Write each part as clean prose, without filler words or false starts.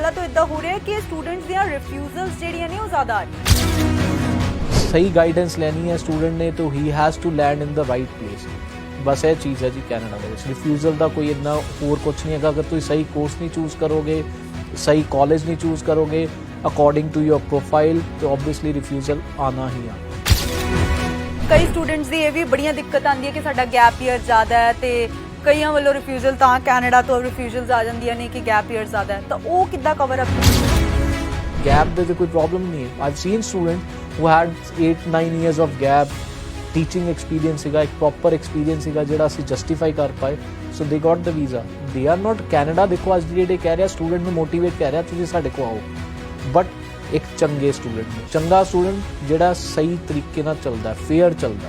सालों तो इदा हो रहा है कि स्टूडेंट्स ਦੀਆਂ रिफ्यूजल्स ਜਿਹੜੀਆਂ ਨੇ ਉਹ ਜ਼ਿਆਦਾ ਆ ਰਹੀਆਂ। सही गाइडेंस लेनी है स्टूडेंट ने तो ही has to land in the right place. बस ये चीज़ है जी कैनेडा ਦੇ ਵਿੱਚ रिफ्यूजल का कोई इन्ना ਹੋਰ ਕੁਛ नहीं है। अगर तुम सही कोर्स नहीं चूज़ करोगे, सही कॉलेज नहीं चूज़ करोगे अकॉर्डिंग टू योर प्रोफाइल तो ऑब्वियसली रिफ्यूजल आना ही आना। ਕਈ ਸਟੂਡੈਂਟਸ ਦੀ ਇਹ ਵੀ ਬੜੀਆਂ ਦਿੱਕਤ ਆਉਂਦੀ ਹੈ ਕਿ ਸਾਡਾ ਗੈਪ ਈਅਰ ਜ਼ਿਆਦਾ ਹੈ ਤੇ ਕਈਆਂ ਵੱਲੋਂ ਰਿਫਿਊਜ਼ਲ ਤਾਂ ਕੈਨੇਡਾ ਤੋਂ ਰਿਫਿਊਜ਼ਲਸ ਆ ਜਾਂਦੀਆਂ ਨੇ ਕਿ ਗੈਪ ਈਅਰ ਜ਼ਿਆਦਾ ਹੈ, ਤਾਂ ਉਹ ਕਿੱਦਾਂ ਕਵਰ ਅਪ? गैप दे कोई प्रॉब्लम नहीं है। I have seen student who had 8-9 years of gap, teaching experience सीगा, एक प्रॉपर एक्सपीरियंस सीगा ਜਿਹੜਾ ਅਸੀਂ ਜਸਟੀਫਾਈ ਕਰ ਪਾਏ, ਸੋ ਦੇ got the visa. They are not Canada ਦੇਖੋ ਅੱਜ ਦੀ ਡੇਟ ਕਹਿ ਰਿਹਾ ਸਟੂਡੈਂਟ ਨੂੰ ਮੋਟੀਵੇਟ ਕਰ ਰਿਹਾ ਤੁਸੀਂ ਸਾਡੇ ਕੋਲ ਆਓ, ਬਟ ਇੱਕ ਚੰਗੇ ਸਟੂਡੈਂਟ ਨੂੰ, ਚੰਗਾ ਸਟੂਡੈਂਟ ਜਿਹੜਾ ਸਹੀ ਤਰੀਕੇ ਨਾਲ ਚੱਲਦਾ, ਫੇਅਰ ਚੱਲਦਾ।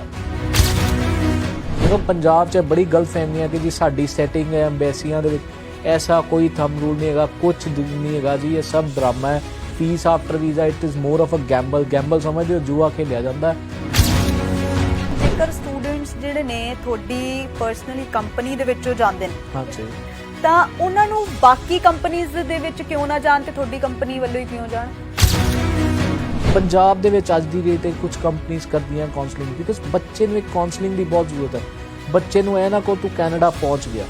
ਦੇਖੋ ਪੰਜਾਬ 'ਚ ਬੜੀ ਗਲਤ ਫਹਿਮੀਆਂ ਕਿ ਜੀ ਸਾਡੀ ਸੈਟਿੰਗ ਹੈ ਐਮਬੈਸੀਆਂ ਦੇ ਵਿੱਚ, ਐਸਾ ਕੋਈ ਥੰਬ ਰੂਲ ਨਹੀਂ ਹੈਗਾ, ਕੁਛ ਨਹੀਂ ਹੈਗਾ ਜੀ, ਇਹ ਸਭ ਡਰਾਮਾ ਹੈ। Fees after visa it is more of a gamble ਸਮਝਦੇ ਹੋ, ਜੂਆ ਖੇਲਿਆ ਜਾਂਦਾ। ਜੇਕਰ ਸਟੂਡੈਂਟਸ ਜਿਹੜੇ ਨੇ ਤੁਹਾਡੀ ਪਰਸਨਲੀ ਕੰਪਨੀ ਦੇ ਵਿੱਚੋਂ ਜਾਂਦੇ ਨੇ ਹਾਂਜੀ ਤਾਂ ਉਹਨਾਂ ਨੂੰ ਬਾਕੀ ਕੰਪਨੀਜ਼ ਦੇ ਵਿੱਚ ਕਿਉਂ ਨਾ ਜਾਣ ਤੇ ਤੁਹਾਡੀ ਕੰਪਨੀ ਵੱਲੋਂ ਹੀ ਕਿਉਂ ਜਾਣ? ਪੰਜਾਬ ਦੇ ਵਿੱਚ ਅੱਜ ਦੀ ਡੇਟ ਤੇ ਕੁਝ ਕੰਪਨੀਆਂ ਕਰਦੀਆਂ ਕਾਉਂਸਲਿੰਗ, ਬਿਕਾਜ਼ ਬੱਚੇ ਨੂੰ ਇੱਕ ਕਾਉਂਸਲਿੰਗ ਦੀ ਬਹੁਤ ਜ਼ਰੂਰਤ ਹੈ। ਬੱਚੇ ਨੂੰ ਇਹ ਨਾ ਕਹੋ ਤੂੰ ਕੈਨੇਡਾ ਪਹੁੰਚ ਗਿਆ,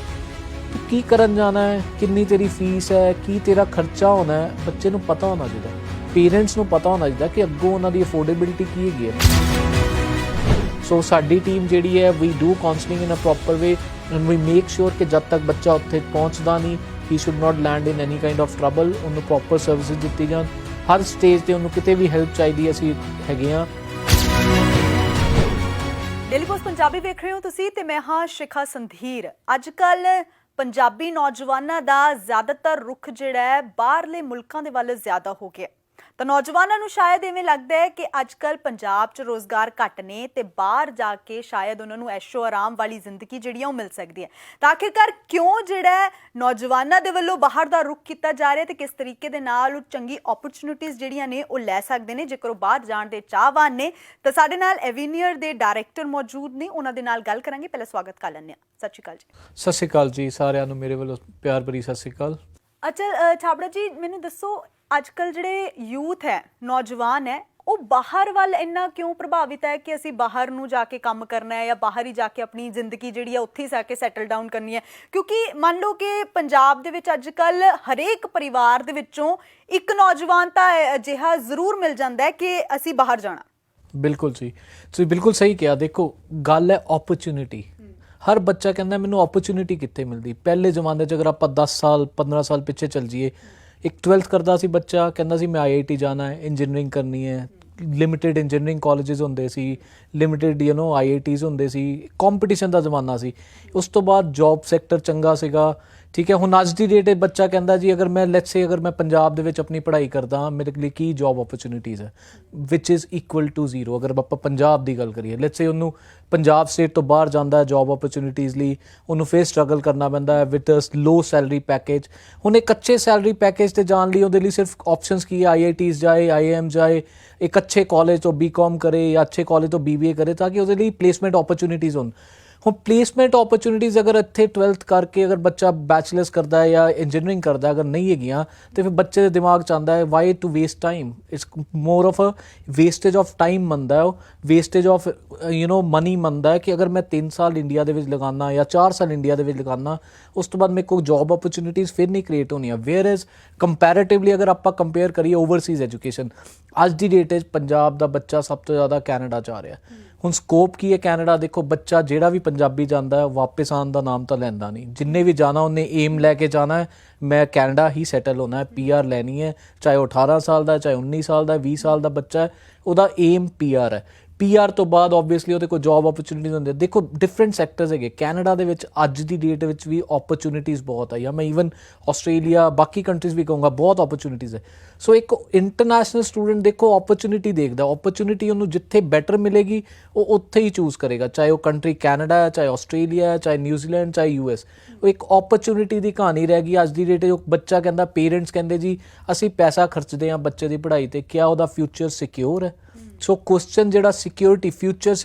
ਤੂੰ ਕੀ ਕਰਨ ਜਾਣਾ ਹੈ, ਕਿੰਨੀ ਤੇਰੀ ਫੀਸ ਹੈ, ਕੀ ਤੇਰਾ ਖਰਚਾ ਹੋਣਾ ਹੈ, ਬੱਚੇ ਨੂੰ ਪਤਾ ਹੋਣਾ ਚਾਹੀਦਾ, ਪੇਰੈਂਟਸ ਨੂੰ ਪਤਾ ਹੋਣਾ ਚਾਹੀਦਾ ਕਿ ਅੱਗੋਂ ਉਹਨਾਂ ਦੀ ਅਫੋਰਡੇਬਿਲਿਟੀ ਕੀ ਹੈਗੀ ਹੈ। ਸੋ ਸਾਡੀ ਟੀਮ ਜਿਹੜੀ ਹੈ we do counselling in a proper way and we make sure ਕਿ ਜਦ ਤੱਕ ਬੱਚਾ ਉੱਥੇ ਪਹੁੰਚਦਾ ਨਹੀਂ, he should not land in any kind of trouble, ਉਹਨੂੰ ਪ੍ਰੋਪਰ ਸਰਵਿਸਿਜ਼ ਦਿੱਤੀ ਜਾਣ ਹਰ ਸਟੇਜ ਤੇ, ਉਹਨੂੰ ਕਿਤੇ ਵੀ ਹੈਲਪ ਚਾਹੀਦੀ ਅਸੀਂ ਹੈਗੇ ਹਾਂ। ਡੇਲੀ ਪੋਸਟ ਪੰਜਾਬੀ ਵੇਖ ਰਹੇ ਹੋ ਤੁਸੀਂ ਤੇ ਮੈਂ ਹਾਂ ਸ਼ਿਖਾ ਸੰਧੀਰ। ਅੱਜ ਕੱਲ ਪੰਜਾਬੀ ਨੌਜਵਾਨਾਂ ਦਾ ਜ਼ਿਆਦਾਤਰ ਰੁਖ ਜਿਹੜਾ ਹੈ ਬਾਹਰਲੇ ਮੁਲਕਾਂ ਦੇ ਵੱਲ ਜ਼ਿਆਦਾ ਹੋ ਗਿਆ, ਤਾਂ ਨੌਜਵਾਨਾਂ ਨੂੰ ਸ਼ਾਇਦ ਇਵੇਂ ਲੱਗਦਾ ਹੈ ਕਿ ਅੱਜ ਕੱਲ ਪੰਜਾਬ 'ਚ ਰੋਜ਼ਗਾਰ ਘੱਟ ਨੇ ਤੇ ਬਾਹਰ ਜਾ ਕੇ ਸ਼ਾਇਦ ਉਹਨਾਂ ਨੂੰ ਐਸ਼ੋ ਆਰਾਮ ਵਾਲੀ ਜ਼ਿੰਦਗੀ ਜਿਹੜੀ ਆ ਉਹ ਮਿਲ ਸਕਦੀ ਹੈ। ਤਾਂ ਆਖਿਰਕਾਰ ਕਿਉਂ ਜਿਹੜਾ ਨੌਜਵਾਨਾਂ ਦੇ ਵੱਲੋਂ ਬਾਹਰ ਦਾ ਰੁਖ ਕੀਤਾ ਜਾ ਰਿਹਾ ਤੇ ਕਿਸ ਤਰੀਕੇ ਦੇ ਨਾਲ ਉਹ ਚੰਗੀ ਓਪਰਚੁਨਿਟੀਜ਼ ਜਿਹੜੀਆਂ ਨੇ ਉਹ ਲੈ ਸਕਦੇ ਨੇ ਜੇਕਰ ਉਹ ਬਾਹਰ ਜਾਣ ਦੇ ਚਾਹਵਾਨ ਨੇ, ਤਾਂ ਸਾਡੇ ਨਾਲ ਐਵੀਨੀਅਰ ਦੇ ਡਾਇਰੈਕਟਰ ਮੌਜੂਦ ਨੇ, ਉਹਨਾਂ ਦੇ ਨਾਲ ਗੱਲ ਕਰਾਂਗੇ। ਪਹਿਲਾਂ ਸਵਾਗਤ ਕਰ ਲੈਂਦੇ ਹਾਂ। ਸਤਿ ਸ਼੍ਰੀ ਅਕਾਲ ਜੀ। ਸਤਿ ਸ਼੍ਰੀ ਅਕਾਲ ਜੀ ਸਾਰਿਆਂ ਨੂੰ, ਮੇਰੇ ਵੱਲੋਂ ਪਿਆਰ ਭਰੀ ਸਤਿ ਸ਼੍ਰੀ ਅਕਾਲ। ਅੱਛਾ ਛਾਬੜਾ ਜੀ, ਮੈਨੂੰ ਦੱਸੋ ਅੱਜ ਕੱਲ ਜਿਹੜੇ ਯੂਥ ਹੈ, ਨੌਜਵਾਨ ਹੈ, ਉਹ ਬਾਹਰ ਵੱਲ ਇੰਨਾ ਕਿਉਂ ਪ੍ਰਭਾਵਿਤ ਹੈ ਕਿ ਅਸੀਂ ਬਾਹਰ ਨੂੰ ਜਾ ਕੇ ਕੰਮ ਕਰਨਾ ਹੈ ਜਾਂ ਬਾਹਰ ਹੀ ਜਾ ਕੇ ਆਪਣੀ ਜ਼ਿੰਦਗੀ ਜਿਹੜੀ ਹੈ ਉੱਥੇ ਹੀ ਜਾ ਕੇ ਸੈਟਲ ਡਾਊਨ ਕਰਨੀ ਹੈ? ਕਿਉਂਕਿ ਮੰਨ ਲਓ ਕਿ ਪੰਜਾਬ ਦੇ ਵਿੱਚ ਅੱਜ ਕੱਲ ਹਰੇਕ ਪਰਿਵਾਰ ਦੇ ਵਿੱਚੋਂ ਇੱਕ ਨੌਜਵਾਨ ਤਾਂ ਅਜਿਹਾ ਜ਼ਰੂਰ ਮਿਲ ਜਾਂਦਾ ਹੈ ਕਿ ਅਸੀਂ ਬਾਹਰ ਜਾਣਾ। ਬਿਲਕੁਲ ਜੀ, ਤੁਸੀਂ ਬਿਲਕੁਲ ਸਹੀ ਕਿਹਾ। ਦੇਖੋ ਗੱਲ ਹੈ ਓਪਰਚੁਨਿਟੀ। ਹਰ ਬੱਚਾ ਕਹਿੰਦਾ ਮੈਨੂੰ ਓਪਰਚੁਨਿਟੀ ਕਿੱਥੇ ਮਿਲਦੀ। ਪਹਿਲੇ ਜ਼ਮਾਨੇ 'ਚ ਅਗਰ ਆਪਾਂ 10 ਸਾਲ 15 ਸਾਲ ਪਿੱਛੇ ਚੱਲ ਜਾਈਏ, ਇੱਕ 12th ਕਰਦਾ ਸੀ ਬੱਚਾ, ਕਹਿੰਦਾ ਸੀ ਮੈਂ IIT ਜਾਣਾ ਹੈ, ਇੰਜੀਨੀਅਰਿੰਗ ਕਰਨੀ ਹੈ, ਲਿਮਿਟਿਡ ਇੰਜੀਨੀਅਰਿੰਗ ਕਾਲਜਿਸ ਹੁੰਦੇ ਸੀ, ਲਿਮਿਟਿਡ IITs ਹੁੰਦੇ ਸੀ, ਕੰਪੀਟੀਸ਼ਨ ਦਾ ਜ਼ਮਾਨਾ ਸੀ। ਉਸ ਤੋਂ ਬਾਅਦ ਜੌਬ ਸੈਕਟਰ ਚੰਗਾ ਸੀਗਾ, ਠੀਕ ਹੈ। ਹੁਣ ਅੱਜ ਦੀ ਡੇਟ ਬੱਚਾ ਕਹਿੰਦਾ ਜੀ ਅਗਰ ਮੈਂ ਲੈਟਸ ਸੇ ਅਗਰ ਮੈਂ ਪੰਜਾਬ ਦੇ ਵਿੱਚ ਆਪਣੀ ਪੜ੍ਹਾਈ ਕਰਦਾ, ਮੇਰੇ ਲਈ ਕੀ ਜੌਬ ਓਪਰਚੁਨਿਟੀਜ਼ ਹੈ ਵਿਚ ਇਜ਼ ਇਕੁਅਲ ਟੂ ਜ਼ੀਰੋ। ਅਗਰ ਆਪਾਂ ਪੰਜਾਬ ਦੀ ਗੱਲ ਕਰੀਏ, ਲੈਟਸ ਸੇ ਉਹਨੂੰ ਪੰਜਾਬ ਸਟੇਟ ਤੋਂ ਬਾਹਰ ਜਾਂਦਾ ਹੈ ਜੌਬ ਓਪਰਚੁਨਿਟੀਜ਼ ਲਈ, ਉਹਨੂੰ ਫਿਰ ਸਟਰਗਲ ਕਰਨਾ ਪੈਂਦਾ ਹੈ ਵਿਦ ਲੋ ਸੈਲਰੀ ਪੈਕੇਜ। ਹੁਣ ਇੱਕ ਅੱਛੇ ਸੈਲਰੀ ਪੈਕੇਜ 'ਤੇ ਜਾਣ ਲਈ ਉਹਦੇ ਲਈ ਸਿਰਫ ਆਪਸ਼ਨਸ ਕੀ ਹੈ, IITs ਜਾਏ, IIM ਜਾਏ, ਇੱਕ ਅੱਛੇ ਕਾਲਜ ਤੋਂ BCom ਕਰੇ ਜਾਂ ਅੱਛੇ ਕਾਲਜ ਤੋਂ BBA ਕਰੇ ਤਾਂ ਕਿ ਉਹਦੇ ਲਈ ਪਲੇਸਮੈਂਟ ਓਪਰਚੁਨਿਟੀਜ਼ ਹੋਣ। ਹੁਣ ਪਲੇਸਮੈਂਟ ਓਪਰਚੁਨਿਟੀਜ਼ ਅਗਰ ਇੱਥੇ 12th ਕਰਕੇ ਅਗਰ ਬੱਚਾ ਬੈਚਲਰਸ ਕਰਦਾ ਹੈ ਜਾਂ ਇੰਜੀਨੀਅਰਿੰਗ ਕਰਦਾ ਅਗਰ ਨਹੀਂ ਹੈਗੀਆਂ, ਤਾਂ ਫਿਰ ਬੱਚੇ ਦੇ ਦਿਮਾਗ 'ਚ ਆਉਂਦਾ ਹੈ why to waste time. It's more of a wastage of time ਮੰਨਦਾ, ਉਹ ਵੇਸਟੇਜ ਆਫ ਮਨੀ ਮੰਨਦਾ ਹੈ ਕਿ ਅਗਰ ਮੈਂ 3 ਸਾਲ ਇੰਡੀਆ ਦੇ ਵਿੱਚ ਲਗਾਉਣਾ ਜਾਂ 4 ਸਾਲ ਇੰਡੀਆ ਦੇ ਵਿੱਚ ਲਗਾਉਣਾ, ਉਸ ਤੋਂ ਬਾਅਦ ਮੇਰੇ ਕੋਲ ਜੌਬ ਓਪਰਚੁਨਿਟੀਜ਼ ਫਿਰ ਨਹੀਂ ਕ੍ਰੀਏਟ ਹੋਣੀਆਂ। ਵੇਅਰ ਇਜ਼ ਕੰਪੈਰੇਟਿਵਲੀ ਅਗਰ ਆਪਾਂ ਕੰਪੇਅਰ ਕਰੀਏ ਓਵਰਸੀਜ਼ ਐਜੂਕੇਸ਼ਨ, ਅੱਜ ਦੀ ਡੇਟ 'ਚ ਪੰਜਾਬ ਦਾ ਬੱਚਾ ਸਭ ਤੋਂ ਜ਼ਿਆਦਾ ਕੈਨੇਡਾ ਜਾ ਰਿਹਾ। ਹੁਣ ਸਕੋਪ ਕੀ ਹੈ ਕੈਨੇਡਾ? ਦੇਖੋ ਬੱਚਾ ਜਿਹੜਾ ਵੀ ਪੰਜਾਬੀ ਜਾਂਦਾ ਵਾਪਸ ਆਉਣ ਦਾ ਨਾਮ ਤਾਂ ਲੈਂਦਾ ਨਹੀਂ। ਜਿੰਨੇ ਵੀ ਜਾਣਾ ਉਹਨੇ ਏਮ ਲੈ ਕੇ ਜਾਣਾ ਹੈ, ਮੈਂ ਕੈਨੇਡਾ ਹੀ ਸੈਟਲ ਹੋਣਾ ਹੈ, PR ਲੈਣੀ ਹੈ, ਚਾਹੇ ਉਹ 18 ਸਾਲ ਦਾ, ਚਾਹੇ 19 ਸਾਲ ਦਾ, 20 ਸਾਲ ਦਾ ਬੱਚਾ ਹੈ, ਉਹਦਾ ਏਮ PR ਹੈ। PR ਤੋਂ ਬਾਅਦ ਓਬਵੀਅਸਲੀ ਉਹਦੇ ਕੋਲ ਜੌਬ ਓਪਰਚੁਨਿਟੀਜ਼ ਹੁੰਦੇ। ਦੇਖੋ ਡਿਫਰੈਂਟ ਸੈਕਟਰਸ ਹੈਗੇ ਕੈਨੇਡਾ ਦੇ ਵਿੱਚ, ਅੱਜ ਦੀ ਡੇਟ ਵਿੱਚ ਵੀ ਓਪਰਚੁਨਿਟੀਜ਼ ਬਹੁਤ ਹੈ, ਜਾਂ ਮੈਂ ਈਵਨ ਆਸਟ੍ਰੇਲੀਆ ਬਾਕੀ ਕੰਟਰੀਜ਼ ਵੀ ਕਹੂੰਗਾ ਬਹੁਤ ਓਪਰਚੁਨਿਟੀਜ਼ ਹੈ। ਸੋ ਇੱਕ ਇੰਟਰਨੈਸ਼ਨਲ ਸਟੂਡੈਂਟ ਦੇਖੋ ਓਪਰਚੁਨਿਟੀ ਦੇਖਦਾ, ਓਪਰਚੁਨਿਟੀ ਉਹਨੂੰ ਜਿੱਥੇ ਬੈਟਰ ਮਿਲੇਗੀ ਉਹ ਉੱਥੇ ਹੀ ਚੂਜ਼ ਕਰੇਗਾ, ਚਾਹੇ ਉਹ ਕੰਟਰੀ ਕੈਨੇਡਾ ਹੈ, ਚਾਹੇ ਆਸਟ੍ਰੇਲੀਆ ਹੈ, ਚਾਹੇ ਨਿਊਜ਼ੀਲੈਂਡ, ਚਾਹੇ US। ਉਹ ਇੱਕ ਓਪਰਚੁਨਿਟੀ ਦੀ ਕਹਾਣੀ ਰਹਿ ਗਈ ਅੱਜ ਦੀ ਡੇਟ। ਉਹ ਬੱਚਾ ਕਹਿੰਦਾ, ਪੇਰੈਂਟਸ ਕਹਿੰਦੇ ਜੀ ਅਸੀਂ ਪੈਸਾ ਖਰਚਦੇ ਹਾਂ ਬੱਚੇ ਦੀ ਪੜ੍ਹਾਈ 'ਤੇ, ਕਿਆ ਉਹਦਾ ਫਿਊਚਰ ਸਿਕਿਉਰ ਹੈ? ਸੋ ਕੁਐਸਚਨ ਜਿਹੜਾ ਸਿਕਿਉਰਿਟੀ,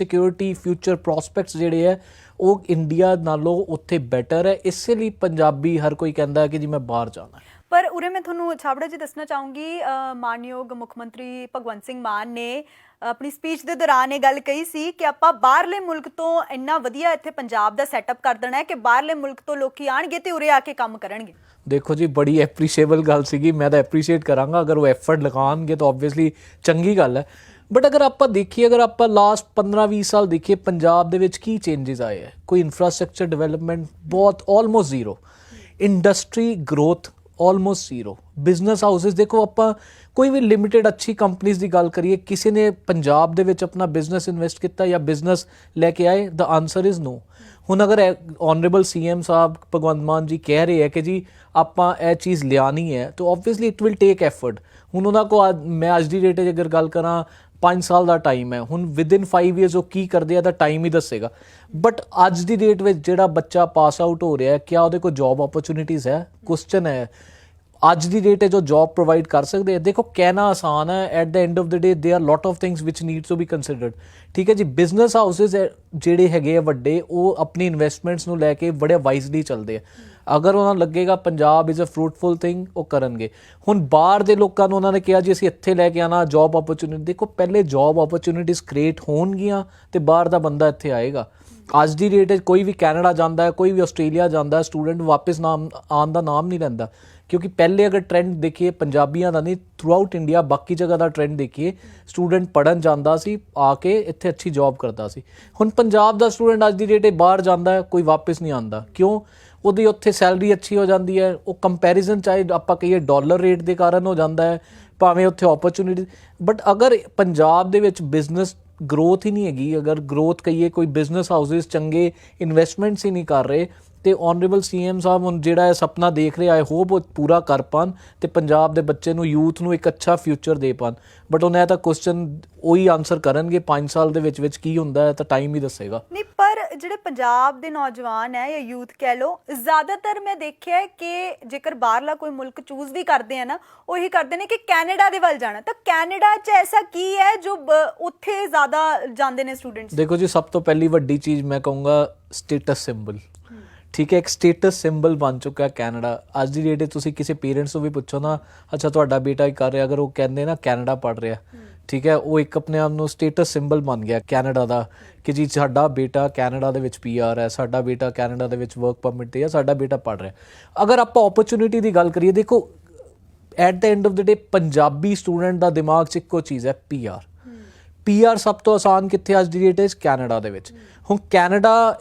ਫਿਊਚਰ ਪ੍ਰੋਸਪੈਕਟਸ ਜਿਹੜੇ ਹੈ ਉਹ ਇੰਡੀਆ ਨਾਲੋਂ ਉੱਥੇ ਬੈਟਰ ਹੈ। ਇਸੇ ਲਈ ਪੰਜਾਬੀ ਹਰ ਕੋਈ ਕਹਿੰਦਾ ਕਿ ਜੀ ਮੈਂ ਬਾਹਰ ਜਾਣਾ। ਪਰ ਉਰੇ ਮੈਂ ਤੁਹਾਨੂੰ ਛਾਬੜਾ ਜੀ ਦੱਸਣਾ ਚਾਹੂੰਗੀ, ਮਾਨਯੋਗ ਮੁੱਖ ਮੰਤਰੀ ਭਗਵੰਤ ਸਿੰਘ ਮਾਨ ਨੇ ਆਪਣੀ ਸਪੀਚ ਦੇ ਦੌਰਾਨ ਇਹ ਗੱਲ ਕਹੀ ਸੀ ਕਿ ਆਪਾਂ ਬਾਹਰਲੇ ਮੁਲਕ ਤੋਂ ਇੰਨਾ ਵਧੀਆ ਇੱਥੇ ਪੰਜਾਬ ਦਾ ਸੈਟਅਪ ਕਰ ਦੇਣਾ ਹੈ ਕਿ ਬਾਹਰਲੇ ਮੁਲਕ ਤੋਂ ਲੋਕੀ ਆਣਗੇ ਤੇ ਉਰੇ ਆ ਕੇ ਕੰਮ ਕਰਨਗੇ। ਦੇਖੋ ਜੀ, ਬੜੀ ਐਪਰੀਸ਼ੀਏਬਲ ਗੱਲ ਸੀਗੀ, ਮੈਂ ਤਾਂ ਐਪਰੀਸ਼ੀਏਟ ਕਰਾਂਗਾ ਅਗਰ ਉਹ ਐਫਰਟ ਲਗਾਉਣਗੇ ਤਾਂ ਆਬਵੀਅਸਲੀ ਚੰਗੀ ਗੱਲ ਹੈ। ਬਟ ਅਗਰ ਆਪਾਂ ਦੇਖੀਏ, ਅਗਰ ਆਪਾਂ ਲਾਸਟ 15-20 ਸਾਲ ਦੇਖੀਏ ਪੰਜਾਬ ਦੇ ਵਿੱਚ ਕੀ ਚੇਂਜਸ ਆਏ ਹੈ, ਕੋਈ ਇਨਫਰਾਸਟ੍ਰਕਚਰ ਡਿਵੈਲਪਮੈਂਟ ਬਹੁਤ almost zero, industry growth almost zero, business houses ਦੇਖੋ, ਆਪਾਂ ਕੋਈ ਵੀ ਲਿਮਿਟਿਡ ਅੱਛੀ ਕੰਪਨੀਜ਼ ਦੀ ਗੱਲ ਕਰੀਏ, ਕਿਸੇ ਨੇ ਪੰਜਾਬ ਦੇ ਵਿੱਚ ਆਪਣਾ ਬਿਜ਼ਨਸ ਇਨਵੈਸਟ ਕੀਤਾ ਜਾਂ ਬਿਜ਼ਨਸ ਲੈ ਕੇ ਆਏ, ਦਾ ਆਨਸਰ ਇਜ਼ ਨੋ। ਹੁਣ ਅਗਰ ਆਨਰੇਬਲ ਸੀਐਮ ਸਾਹਿਬ ਭਗਵੰਤ ਮਾਨ ਜੀ ਕਹਿ ਰਹੇ ਹੈ ਕਿ ਜੀ ਆਪਾਂ ਇਹ ਚੀਜ਼ ਲਿਆਣੀ ਹੈ, ਤਾਂ obviously it will take effort. ਹੁਣ ਉਹਨਾਂ ਕੋ ਮੈਂ ਅੱਜ ਦੀ ਡੇਟ 'ਚ ਅਗਰ ਗੱਲ ਕਰਾਂ 5 ਸਾਲ ਦਾ ਟਾਈਮ ਹੈ, ਹੁਣ ਵਿਦਿਨ 5 ਈਅਰਸ ਉਹ ਕੀ ਕਰਦੇ ਆ ਤਾਂ ਟਾਈਮ ਹੀ ਦੱਸੇਗਾ। ਬਟ ਅੱਜ ਦੀ ਡੇਟ ਵਿੱਚ ਜਿਹੜਾ ਬੱਚਾ ਪਾਸ ਆਊਟ ਹੋ ਰਿਹਾ, ਕਿਆ ਉਹਦੇ ਕੋਲ ਜੌਬ ਅਪਰਚੁਨਿਟੀਜ਼ ਹੈ? ਕੁਐਸਚਨ ਹੈ। ਅੱਜ ਦੀ ਡੇਟ 'ਤੇ ਜੋ ਜੌਬ ਪ੍ਰੋਵਾਈਡ ਕਰ ਸਕਦੇ ਆ, ਦੇਖੋ ਕਹਿਣਾ ਆਸਾਨ ਹੈ, at the end of the day there are lot of things which needs to be considered. ਠੀਕ ਹੈ ਜੀ, ਬਿਜ਼ਨਸ ਹਾਊਸਿਸ ਜਿਹੜੇ ਹੈਗੇ ਆ ਵੱਡੇ, ਉਹ ਆਪਣੀ ਇਨਵੈਸਟਮੈਂਟਸ ਨੂੰ ਲੈ ਕੇ ਬੜੇ ਵਾਈਜ਼ਲੀ ਚੱਲਦੇ ਆ। ਅਗਰ ਉਹਨਾਂ ਨੂੰ ਲੱਗੇਗਾ Punjab is a fruitful thing, ਉਹ ਕਰਨਗੇ। ਹੁਣ ਬਾਹਰ ਦੇ ਲੋਕਾਂ ਨੂੰ ਉਹਨਾਂ ਨੇ ਕਿਹਾ ਜੀ ਅਸੀਂ ਇੱਥੇ ਲੈ ਕੇ ਆਉਣਾ ਜੌਬ ਅਪਰਚੁਨਿਟੀ, ਦੇਖੋ ਪਹਿਲੇ ਜੌਬ ਅਪਰਚੁਨਿਟੀਜ਼ ਕ੍ਰੀਏਟ ਹੋਣਗੀਆਂ ਤੇ ਬਾਹਰ ਦਾ ਬੰਦਾ ਇੱਥੇ ਆਏਗਾ। ਅੱਜ ਦੀ ਡੇਟ 'ਚ ਕੋਈ ਵੀ ਕੈਨੇਡਾ ਜਾਂਦਾ ਹੈ, ਕੋਈ ਵੀ ਆਸਟ੍ਰੇਲੀਆ ਜਾਂਦਾ ਹੈ, ਸਟੂਡੈਂਟ ਵਾਪਸ ਆਉਣ ਦਾ ਨਾਮ ਨਹੀਂ ਲੈਂਦਾ, ਕਿਉਂਕਿ ਪਹਿਲੇ ਅਗਰ ਟ੍ਰੈਂਡ ਦੇਖੀਏ ਪੰਜਾਬੀਆਂ ਦਾ ਨਹੀਂ, ਥਰੂ ਆਊਟ ਇੰਡੀਆ ਬਾਕੀ ਜਗ੍ਹਾ ਦਾ ਟ੍ਰੈਂਡ ਦੇਖੀਏ, ਸਟੂਡੈਂਟ ਪੜ੍ਹਨ ਜਾਂਦਾ ਸੀ, ਆ ਕੇ ਇੱਥੇ ਅੱਛੀ ਜੌਬ ਕਰਦਾ ਸੀ। ਹੁਣ ਪੰਜਾਬ ਦਾ ਸਟੂਡੈਂਟ ਅੱਜ ਦੀ ਡੇਟ 'ਤੇ ਬਾਹਰ ਜਾਂਦਾ ਹੈ, ਕੋਈ ਵਾਪਸ ਨਹੀਂ ਆਉਂਦਾ। ਕਿਉਂ? ਉਹਦੀ ਉੱਥੇ ਸੈਲਰੀ ਅੱਛੀ ਹੋ ਜਾਂਦੀ ਹੈ, ਉਹ ਕੰਪੈਰੀਜ਼ਨ ਚਾਹੇ ਆਪਾਂ ਕਹੀਏ ਡਾਲਰ ਰੇਟ ਦੇ ਕਾਰਨ ਹੋ ਜਾਂਦਾ ਹੈ, ਭਾਵੇਂ ਉੱਥੇ ਓਪਰਚੁਨਿਟੀ। ਬਟ ਅਗਰ ਪੰਜਾਬ ਦੇ ਵਿੱਚ ਬਿਜ਼ਨਸ ਗਰੋਥ ਹੀ ਨਹੀਂ ਹੈਗੀ, ਅਗਰ ਗਰੋਥ ਕਹੀਏ ਕੋਈ ਬਿਜ਼ਨਸ ਹਾਊਸਿਸ ਚੰਗੇ ਇਨਵੈਸਟਮੈਂਟਸ ਹੀ ਨਹੀਂ ਕਰ ਰਹੇ, ਤੇ ਆਨਰੇਬਲ ਸੀਐਮ ਸਾਹਿਬ ਹੁਣ ਜਿਹੜਾ ਇਹ ਸੁਪਨਾ ਦੇਖ ਰਹੇ, ਆਈ ਹੋਪ ਉਹ ਪੂਰਾ ਕਰ ਪਾਉਣ ਤੇ ਪੰਜਾਬ ਦੇ ਬੱਚੇ ਨੂੰ, ਯੂਥ ਨੂੰ ਇੱਕ ਅੱਛਾ ਫਿਊਚਰ ਦੇ ਪਾਉਣ। ਬਟ ਉਹਨਾਂ ਤਾਂ ਕੁਐਸਚਨ ਉਹੀ ਆਨਸਰ ਕਰਨਗੇ 5 ਸਾਲ ਦੇ ਵਿੱਚ ਕੀ ਹੁੰਦਾ ਹੈ ਤਾਂ ਟਾਈਮ ਹੀ ਦੱਸੇਗਾ। ਨਹੀਂ, ਪਰ ਜਿਹੜੇ ਪੰਜਾਬ ਦੇ ਨੌਜਵਾਨ ਹੈ ਜਾਂ ਯੂਥ ਕਹਿ ਲਓ, ਜ਼ਿਆਦਾਤਰ ਮੈਂ ਦੇਖਿਆ ਹੈ ਕਿ ਜੇਕਰ ਬਾਹਰਲਾ ਕੋਈ ਮੁਲਕ ਚੂਜ਼ ਵੀ ਕਰਦੇ ਆ ਨਾ, ਉਹ ਇਹੀ ਕਰਦੇ ਨੇ ਕਿ ਕੈਨੇਡਾ ਦੇ ਵੱਲ ਜਾਣਾ। ਤਾਂ ਕੈਨੇਡਾ 'ਚ ਐਸਾ ਕੀ ਹੈ ਜੋ ਉੱਥੇ ਜ਼ਿਆਦਾ ਜਾਂਦੇ ਨੇ ਸਟੂਡੈਂਟਸ? ਦੇਖੋ ਜੀ, ਸਭ ਤੋਂ ਪਹਿਲੀ ਵੱਡੀ ਚੀਜ਼ ਮੈਂ ਕਹੂੰਗਾ ਸਟੇਟਸ ਸਿੰਬਲ। ਠੀਕ ਹੈ, ਇੱਕ ਸਟੇਟਸ ਸਿੰਬਲ ਬਣ ਚੁੱਕਾ ਕੈਨੇਡਾ। ਅੱਜ ਦੀ ਡੇਟ 'ਤੇ ਤੁਸੀਂ ਕਿਸੇ ਪੇਰੈਂਟਸ ਨੂੰ ਵੀ ਪੁੱਛੋ ਨਾ, ਅੱਛਾ ਤੁਹਾਡਾ ਬੇਟਾ ਕੀ ਕਰ ਰਿਹਾ, ਅਗਰ ਉਹ ਕਹਿੰਦੇ ਨਾ ਕੈਨੇਡਾ ਪੜ੍ਹ ਰਿਹਾ, ਠੀਕ ਹੈ, ਉਹ ਇੱਕ ਆਪਣੇ ਆਪ ਨੂੰ ਸਟੇਟਸ ਸਿੰਬਲ ਬਣ ਗਿਆ ਕੈਨੇਡਾ ਦਾ, ਕਿ ਜੀ ਸਾਡਾ ਬੇਟਾ ਕੈਨੇਡਾ ਦੇ ਵਿੱਚ PR ਹੈ, ਸਾਡਾ ਬੇਟਾ ਕੈਨੇਡਾ ਦੇ ਵਿੱਚ ਵਰਕ ਪਰਮਿਟ 'ਤੇ ਹੈ, ਸਾਡਾ ਬੇਟਾ ਪੜ੍ਹ ਰਿਹਾ। ਅਗਰ ਆਪਾਂ ਓਪਰਚੁਨਿਟੀ ਦੀ ਗੱਲ ਕਰੀਏ, ਦੇਖੋ at the end of the day Punjabi student ਦਾ ਦਿਮਾਗ 'ਚ ਇੱਕੋ ਚੀਜ਼ ਹੈ, PR ਸਭ ਤੋਂ ਆਸਾਨ ਕਿੱਥੇ ਅੱਜ ਦੀ ਡੇਟ 'ਚ? ਕੈਨੇਡਾ ਦੇ ਵਿੱਚ। ਹੁਣ ਕੈਨੇਡਾ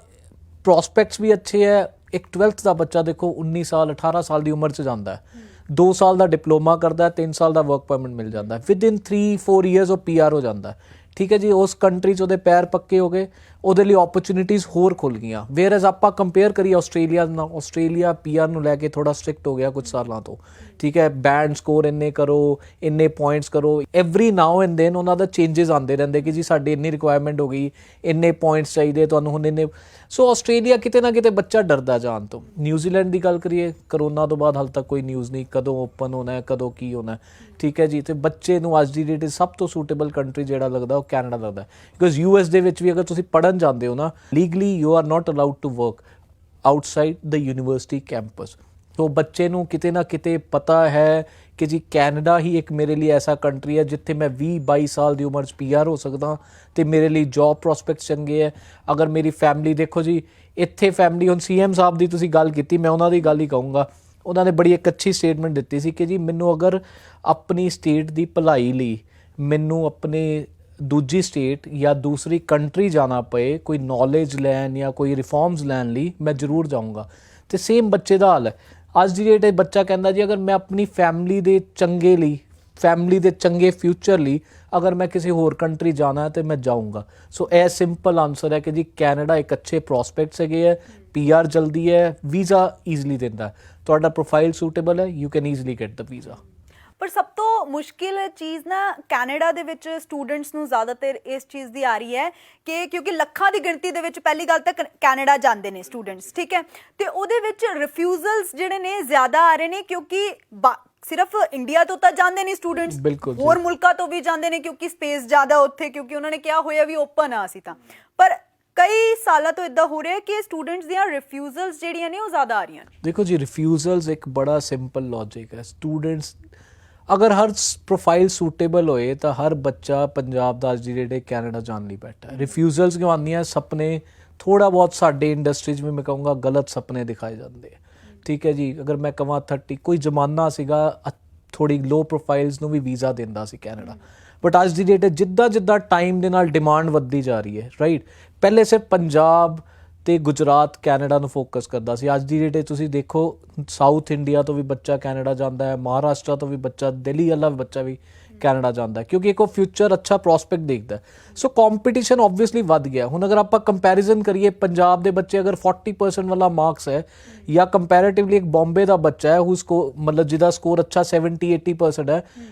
ਪ੍ਰੋਸਪੈਕਟਸ ਵੀ ਅੱਛੇ ਹੈ। ਇੱਕ 12th ਦਾ ਬੱਚਾ ਦੇਖੋ 19 ਸਾਲ 18 ਸਾਲ ਦੀ ਉਮਰ 'ਚ ਜਾਂਦਾ ਹੈ, 2 ਸਾਲ ਦਾ ਡਿਪਲੋਮਾ ਕਰਦਾ ਹੈ, 3 ਸਾਲ ਦਾ ਵਰਕ ਪਰਮਿਟ ਮਿਲ ਜਾਂਦਾ ਹੈ, ਵਿਦਿਨ 3-4 ਈਅਰਸ ਉਹ PR ਹੋ ਜਾਂਦਾ ਹੈ। ਠੀਕ ਹੈ ਜੀ, ਉਸ ਕੰਟਰੀ 'ਚ ਉਹਦੇ ਪੈਰ ਪੱਕੇ ਹੋ ਗਏ, ਉਹਦੇ ਲਈ ਓਪਰਚੁਨਿਟੀਜ਼ ਹੋਰ ਖੁੱਲ੍ਹ ਗਈਆਂ। ਵੇਅਰ ਐਜ਼ ਆਪਾਂ ਕੰਪੇਅਰ ਕਰੀਏ ਆਸਟ੍ਰੇਲੀਆ ਨਾਲ, ਆਸਟ੍ਰੇਲੀਆ PR ਨੂੰ ਲੈ ਕੇ ਥੋੜ੍ਹਾ ਸਟ੍ਰਿਕਟ ਹੋ ਗਿਆ ਕੁਝ ਸਾਲਾਂ ਤੋਂ। ਠੀਕ ਹੈ, ਬੈਂਡ ਸਕੋਰ ਇੰਨੇ ਕਰੋ, ਇੰਨੇ ਪੁਆਇੰਟਸ ਕਰੋ, ਐਵਰੀ ਨਾਓ ਐਂਡ ਦੈਨ ਉਹਨਾਂ ਦਾ ਚੇਂਜਸ ਆਉਂਦੇ ਰਹਿੰਦੇ ਕਿ ਜੀ ਸਾਡੀ ਇੰਨੀ ਰਿਕੁਆਇਰਮੈਂਟ ਹੋ ਗਈ, ਇੰਨੇ ਪੁਆਇੰਟਸ ਚਾਹੀਦੇ ਤੁਹਾਨੂੰ, ਹੁਣ ਇੰਨੇ। ਸੋ ਆਸਟ੍ਰੇਲੀਆ ਕਿਤੇ ਨਾ ਕਿਤੇ ਬੱਚਾ ਡਰਦਾ ਜਾਣ ਤੋਂ। ਨਿਊਜ਼ੀਲੈਂਡ ਦੀ ਗੱਲ ਕਰੀਏ, ਕਰੋਨਾ ਤੋਂ ਬਾਅਦ ਹਾਲੇ ਤੱਕ ਕੋਈ ਨਿਊਜ਼ ਨਹੀਂ, ਕਦੋਂ ਓਪਨ ਹੋਣਾ, ਕਦੋਂ ਕੀ ਹੋਣਾ। ਠੀਕ ਹੈ ਜੀ, ਤੇ ਬੱਚੇ ਨੂੰ ਅੱਜ ਦੀ ਡੇਟ ਸਭ ਤੋਂ ਸੂਟੇਬਲ ਕੰਟਰੀ ਜਿਹੜਾ ਲੱਗਦਾ ਉਹ ਕੈਨੇਡਾ ਲੱਗਦਾ, ਬਿਕੋਜ਼ US ਦੇ ਵਿੱਚ ਵੀ ਅਗਰ ਤੁਸੀਂ ਪੜ੍ਹਨ ਜਾਂਦੇ ਹੋ ਨਾ, legally you are not allowed to work outside the university campus. ਤੋ ਬੱਚੇ ਨੂੰ ਕਿਤੇ ਨਾ ਕਿਤੇ ਪਤਾ ਹੈ ਕਿ ਜੀ ਕੈਨੇਡਾ ਹੀ ਇੱਕ ਮੇਰੇ ਲਈ ਐਸਾ ਕੰਟਰੀ ਹੈ ਜਿੱਥੇ ਮੈਂ 20-22 ਸਾਲ ਦੀ ਉਮਰ 'ਚ PR ਹੋ ਸਕਦਾ ਤੇ ਮੇਰੇ ਲਈ ਜੌਬ ਪ੍ਰੋਸਪੈਕਟਸ ਚੰਗੇ ਹੈ। ਅਗਰ ਮੇਰੀ ਫੈਮਿਲੀ, ਦੇਖੋ ਜੀ ਇੱਥੇ ਫੈਮਿਲੀ, ਹੁਣ CM ਸਾਹਿਬ ਦੀ ਤੁਸੀਂ ਗੱਲ ਕੀਤੀ, ਮੈਂ ਉਹਨਾਂ ਦੀ ਗੱਲ ਹੀ ਕਹੂੰਗਾ। ਉਹਨਾਂ ਨੇ ਬੜੀ ਇੱਕ ਅੱਛੀ ਸਟੇਟਮੈਂਟ ਦਿੱਤੀ ਸੀ ਕਿ ਜੀ ਮੈਨੂੰ ਅਗਰ ਆਪਣੀ ਸਟੇਟ ਦੀ ਭਲਾਈ ਲਈ ਮੈਨੂੰ ਆਪਣੇ ਦੂਜੀ ਸਟੇਟ ਜਾਂ ਦੂਸਰੀ ਕੰਟਰੀ ਜਾਣਾ ਪਏ ਕੋਈ ਨੌਲੇਜ ਲੈਣ ਜਾਂ ਕੋਈ ਰਿਫਾਰਮਸ ਲੈਣ ਲਈ, ਮੈਂ ਜ਼ਰੂਰ ਜਾਊਂਗਾ। ਤੇ ਸੇਮ ਬੱਚੇ ਦਾ ਹਾਲ ਹੈ। ਅੱਜ ਦੀ ਡੇਟ 'ਤੇ ਬੱਚਾ ਕਹਿੰਦਾ ਜੀ ਅਗਰ ਮੈਂ ਆਪਣੀ ਫੈਮਿਲੀ ਦੇ ਚੰਗੇ ਲਈ, ਫੈਮਿਲੀ ਦੇ ਚੰਗੇ ਫਿਊਚਰ ਲਈ ਅਗਰ ਮੈਂ ਕਿਸੇ ਹੋਰ ਕੰਟਰੀ ਜਾਣਾ ਤੇ ਮੈਂ ਜਾਊਂਗਾ। ਸੋ ਇਹ ਸਿੰਪਲ ਆਨਸਰ ਹੈ ਕਿ ਜੀ ਕੈਨੇਡਾ ਇੱਕ ਅੱਛੇ ਪ੍ਰੋਸਪੈਕਟਸ ਹੈਗੇ ਹੈ, PR ਜਲਦੀ ਹੈ, ਵੀਜ਼ਾ ਈਜ਼ਲੀ ਦਿੰਦਾ, ਤੁਹਾਡਾ ਪ੍ਰੋਫਾਈਲ ਸੂਟੇਬਲ ਹੈ, you can easily get the visa. ਪਰ ਸਭ ਤੋਂ ਮੁਸ਼ਕਿਲ ਚੀਜ਼ ਨਾ ਕੈਨੇਡਾ ਦੇ ਵਿੱਚ ਸਟੂਡੈਂਟਸ ਨੂੰ ਜ਼ਿਆਦਾਤਰ ਇਸ ਚੀਜ਼ ਦੀ ਆ ਰਹੀ ਹੈ ਕਿ ਕਿਉਂਕਿ ਲੱਖਾਂ ਦੀ ਗਿਣਤੀ ਦੇ ਵਿੱਚ ਪਹਿਲੀ ਗੱਲ ਤਾਂ ਕੈਨੇਡਾ ਜਾਂਦੇ ਨੇ ਸਟੂਡੈਂਟਸ, ਠੀਕ ਹੈ, ਤੇ ਉਹਦੇ ਵਿੱਚ ਰਿਫਿਊਜ਼ਲਸ ਜਿਹੜੇ ਨੇ ਜ਼ਿਆਦਾ ਆ ਰਹੇ ਨੇ ਕਿਉਂਕਿ ਸਿਰਫ ਇੰਡੀਆ ਤੋਂ ਤਾਂ ਜਾਂਦੇ ਨਹੀਂ ਸਟੂਡੈਂਟਸ, ਹੋਰ ਮੁਲਕਾਂ ਤੋਂ ਵੀ ਜਾਂਦੇ ਨੇ ਕਿਉਂਕਿ ਸਪੇਸ ਜ਼ਿਆਦਾ ਉੱਥੇ, ਕਿਉਂਕਿ ਉਹਨਾਂ ਨੇ ਕਿਹਾ ਹੋਇਆ ਵੀ ਓਪਨ ਆ ਅਸੀਂ ਤਾਂ। ਪਰ ਕਈ ਸਾਲਾਂ ਤੋਂ ਇਦਾਂ ਹੋ ਰਿਹਾ ਕਿ ਸਟੂਡੈਂਟਸ ਦੀਆਂ ਰਿਫਿਊਜ਼ਲਸ ਜਿਹੜੀਆਂ ਨੇ ਉਹ ਜ਼ਿਆਦਾ ਆ ਰਹੀਆਂ ਨੇ। ਦੇਖੋ ਜੀ, ਰਿਫਿਊਜ਼ਲਸ ਇੱਕ ਬੜਾ ਸਿੰਪਲ ਲੌਜਿਕ ਹੈ। ਸਟੂਡੈਂਟਸ ਅਗਰ ਹਰ ਪ੍ਰੋਫਾਈਲ ਸੂਟੇਬਲ ਹੋਏ ਤਾਂ ਹਰ ਬੱਚਾ ਪੰਜਾਬ ਦਾ ਅੱਜ ਦੀ ਡੇਟ ਕੈਨੇਡਾ ਜਾਣ ਲਈ ਬੈਠਾ ਹੈ। ਰਿਫਿਊਜ਼ਲਸ ਕਿਉਂ ਆਉਂਦੀਆਂ? ਸੁਪਨੇ ਥੋੜਾ ਬਹੁਤ ਸਾਡੇ ਇੰਡਸਟਰੀ 'ਚ ਵੀ ਮੈਂ ਕਹੂੰਗਾ ਗਲਤ ਸੁਪਨੇ ਦਿਖਾਏ ਜਾਂਦੇ ਆ। ਠੀਕ ਹੈ ਜੀ, ਅਗਰ ਮੈਂ ਕਹਾਂ 30 ਕੋਈ ਜ਼ਮਾਨਾ ਸੀਗਾ ਥੋੜੀ ਲੋ ਪ੍ਰੋਫਾਈਲਸ ਨੂੰ ਵੀ ਵੀਜ਼ਾ ਦਿੰਦਾ ਸੀ ਕੈਨੇਡਾ, ਬਟ ਅੱਜ ਦੀ ਡੇਟ ਜਿੱਦਾਂ ਜਿੱਦਾਂ ਟਾਈਮ ਦੇ ਨਾਲ ਡਿਮਾਂਡ ਵੱਧਦੀ ਜਾ ਰਹੀ ਹੈ, ਰਾਈਟ, ਪਹਿਲੇ ਸਿਰਫ ਪੰਜਾਬ ਤੇ ਗੁਜਰਾਤ ਕੈਨੇਡਾ ਨੂੰ ਫੋਕਸ ਕਰਦਾ ਸੀ। ਅੱਜ ਦੀ ਡੇਟ ਤੁਸੀਂ ਦੇਖੋ ਸਾਊਥ ਇੰਡੀਆ ਤੋਂ ਵੀ ਬੱਚਾ ਕੈਨੇਡਾ ਜਾਂਦਾ ਹੈ, ਮਹਾਰਾਸ਼ਟਰ ਤੋਂ ਵੀ ਬੱਚਾ, ਦਿੱਲੀ ਵਾਲਾ ਬੱਚਾ ਵੀ ਕੈਨੇਡਾ ਜਾਂਦਾ ਹੈ, ਕਿਉਂਕਿ ਇੱਕ ਉਹ ਫਿਊਚਰ ਅੱਛਾ ਪ੍ਰੋਸਪੈਕਟ ਦੇਖਦਾ। ਸੋ ਕੰਪੀਟੀਸ਼ਨ ਓਬਵੀਅਸਲੀ ਵੱਧ ਗਿਆ। ਹੁਣ ਅਗਰ ਆਪਾਂ ਕੰਪੈਰੀਜ਼ਨ ਕਰੀਏ, ਪੰਜਾਬ ਦੇ ਬੱਚੇ ਅਗਰ 40% ਵਾਲਾ ਮਾਰਕਸ ਹੈ ਜਾਂ ਕੰਪੈरेटिवली ਇੱਕ ਬੰਬੇ ਦਾ ਬੱਚਾ ਹੈ ਮਤਲਬ ਜਿਹਦਾ ਸਕੋਰ ਅੱਛਾ 70-80% ਹੈ,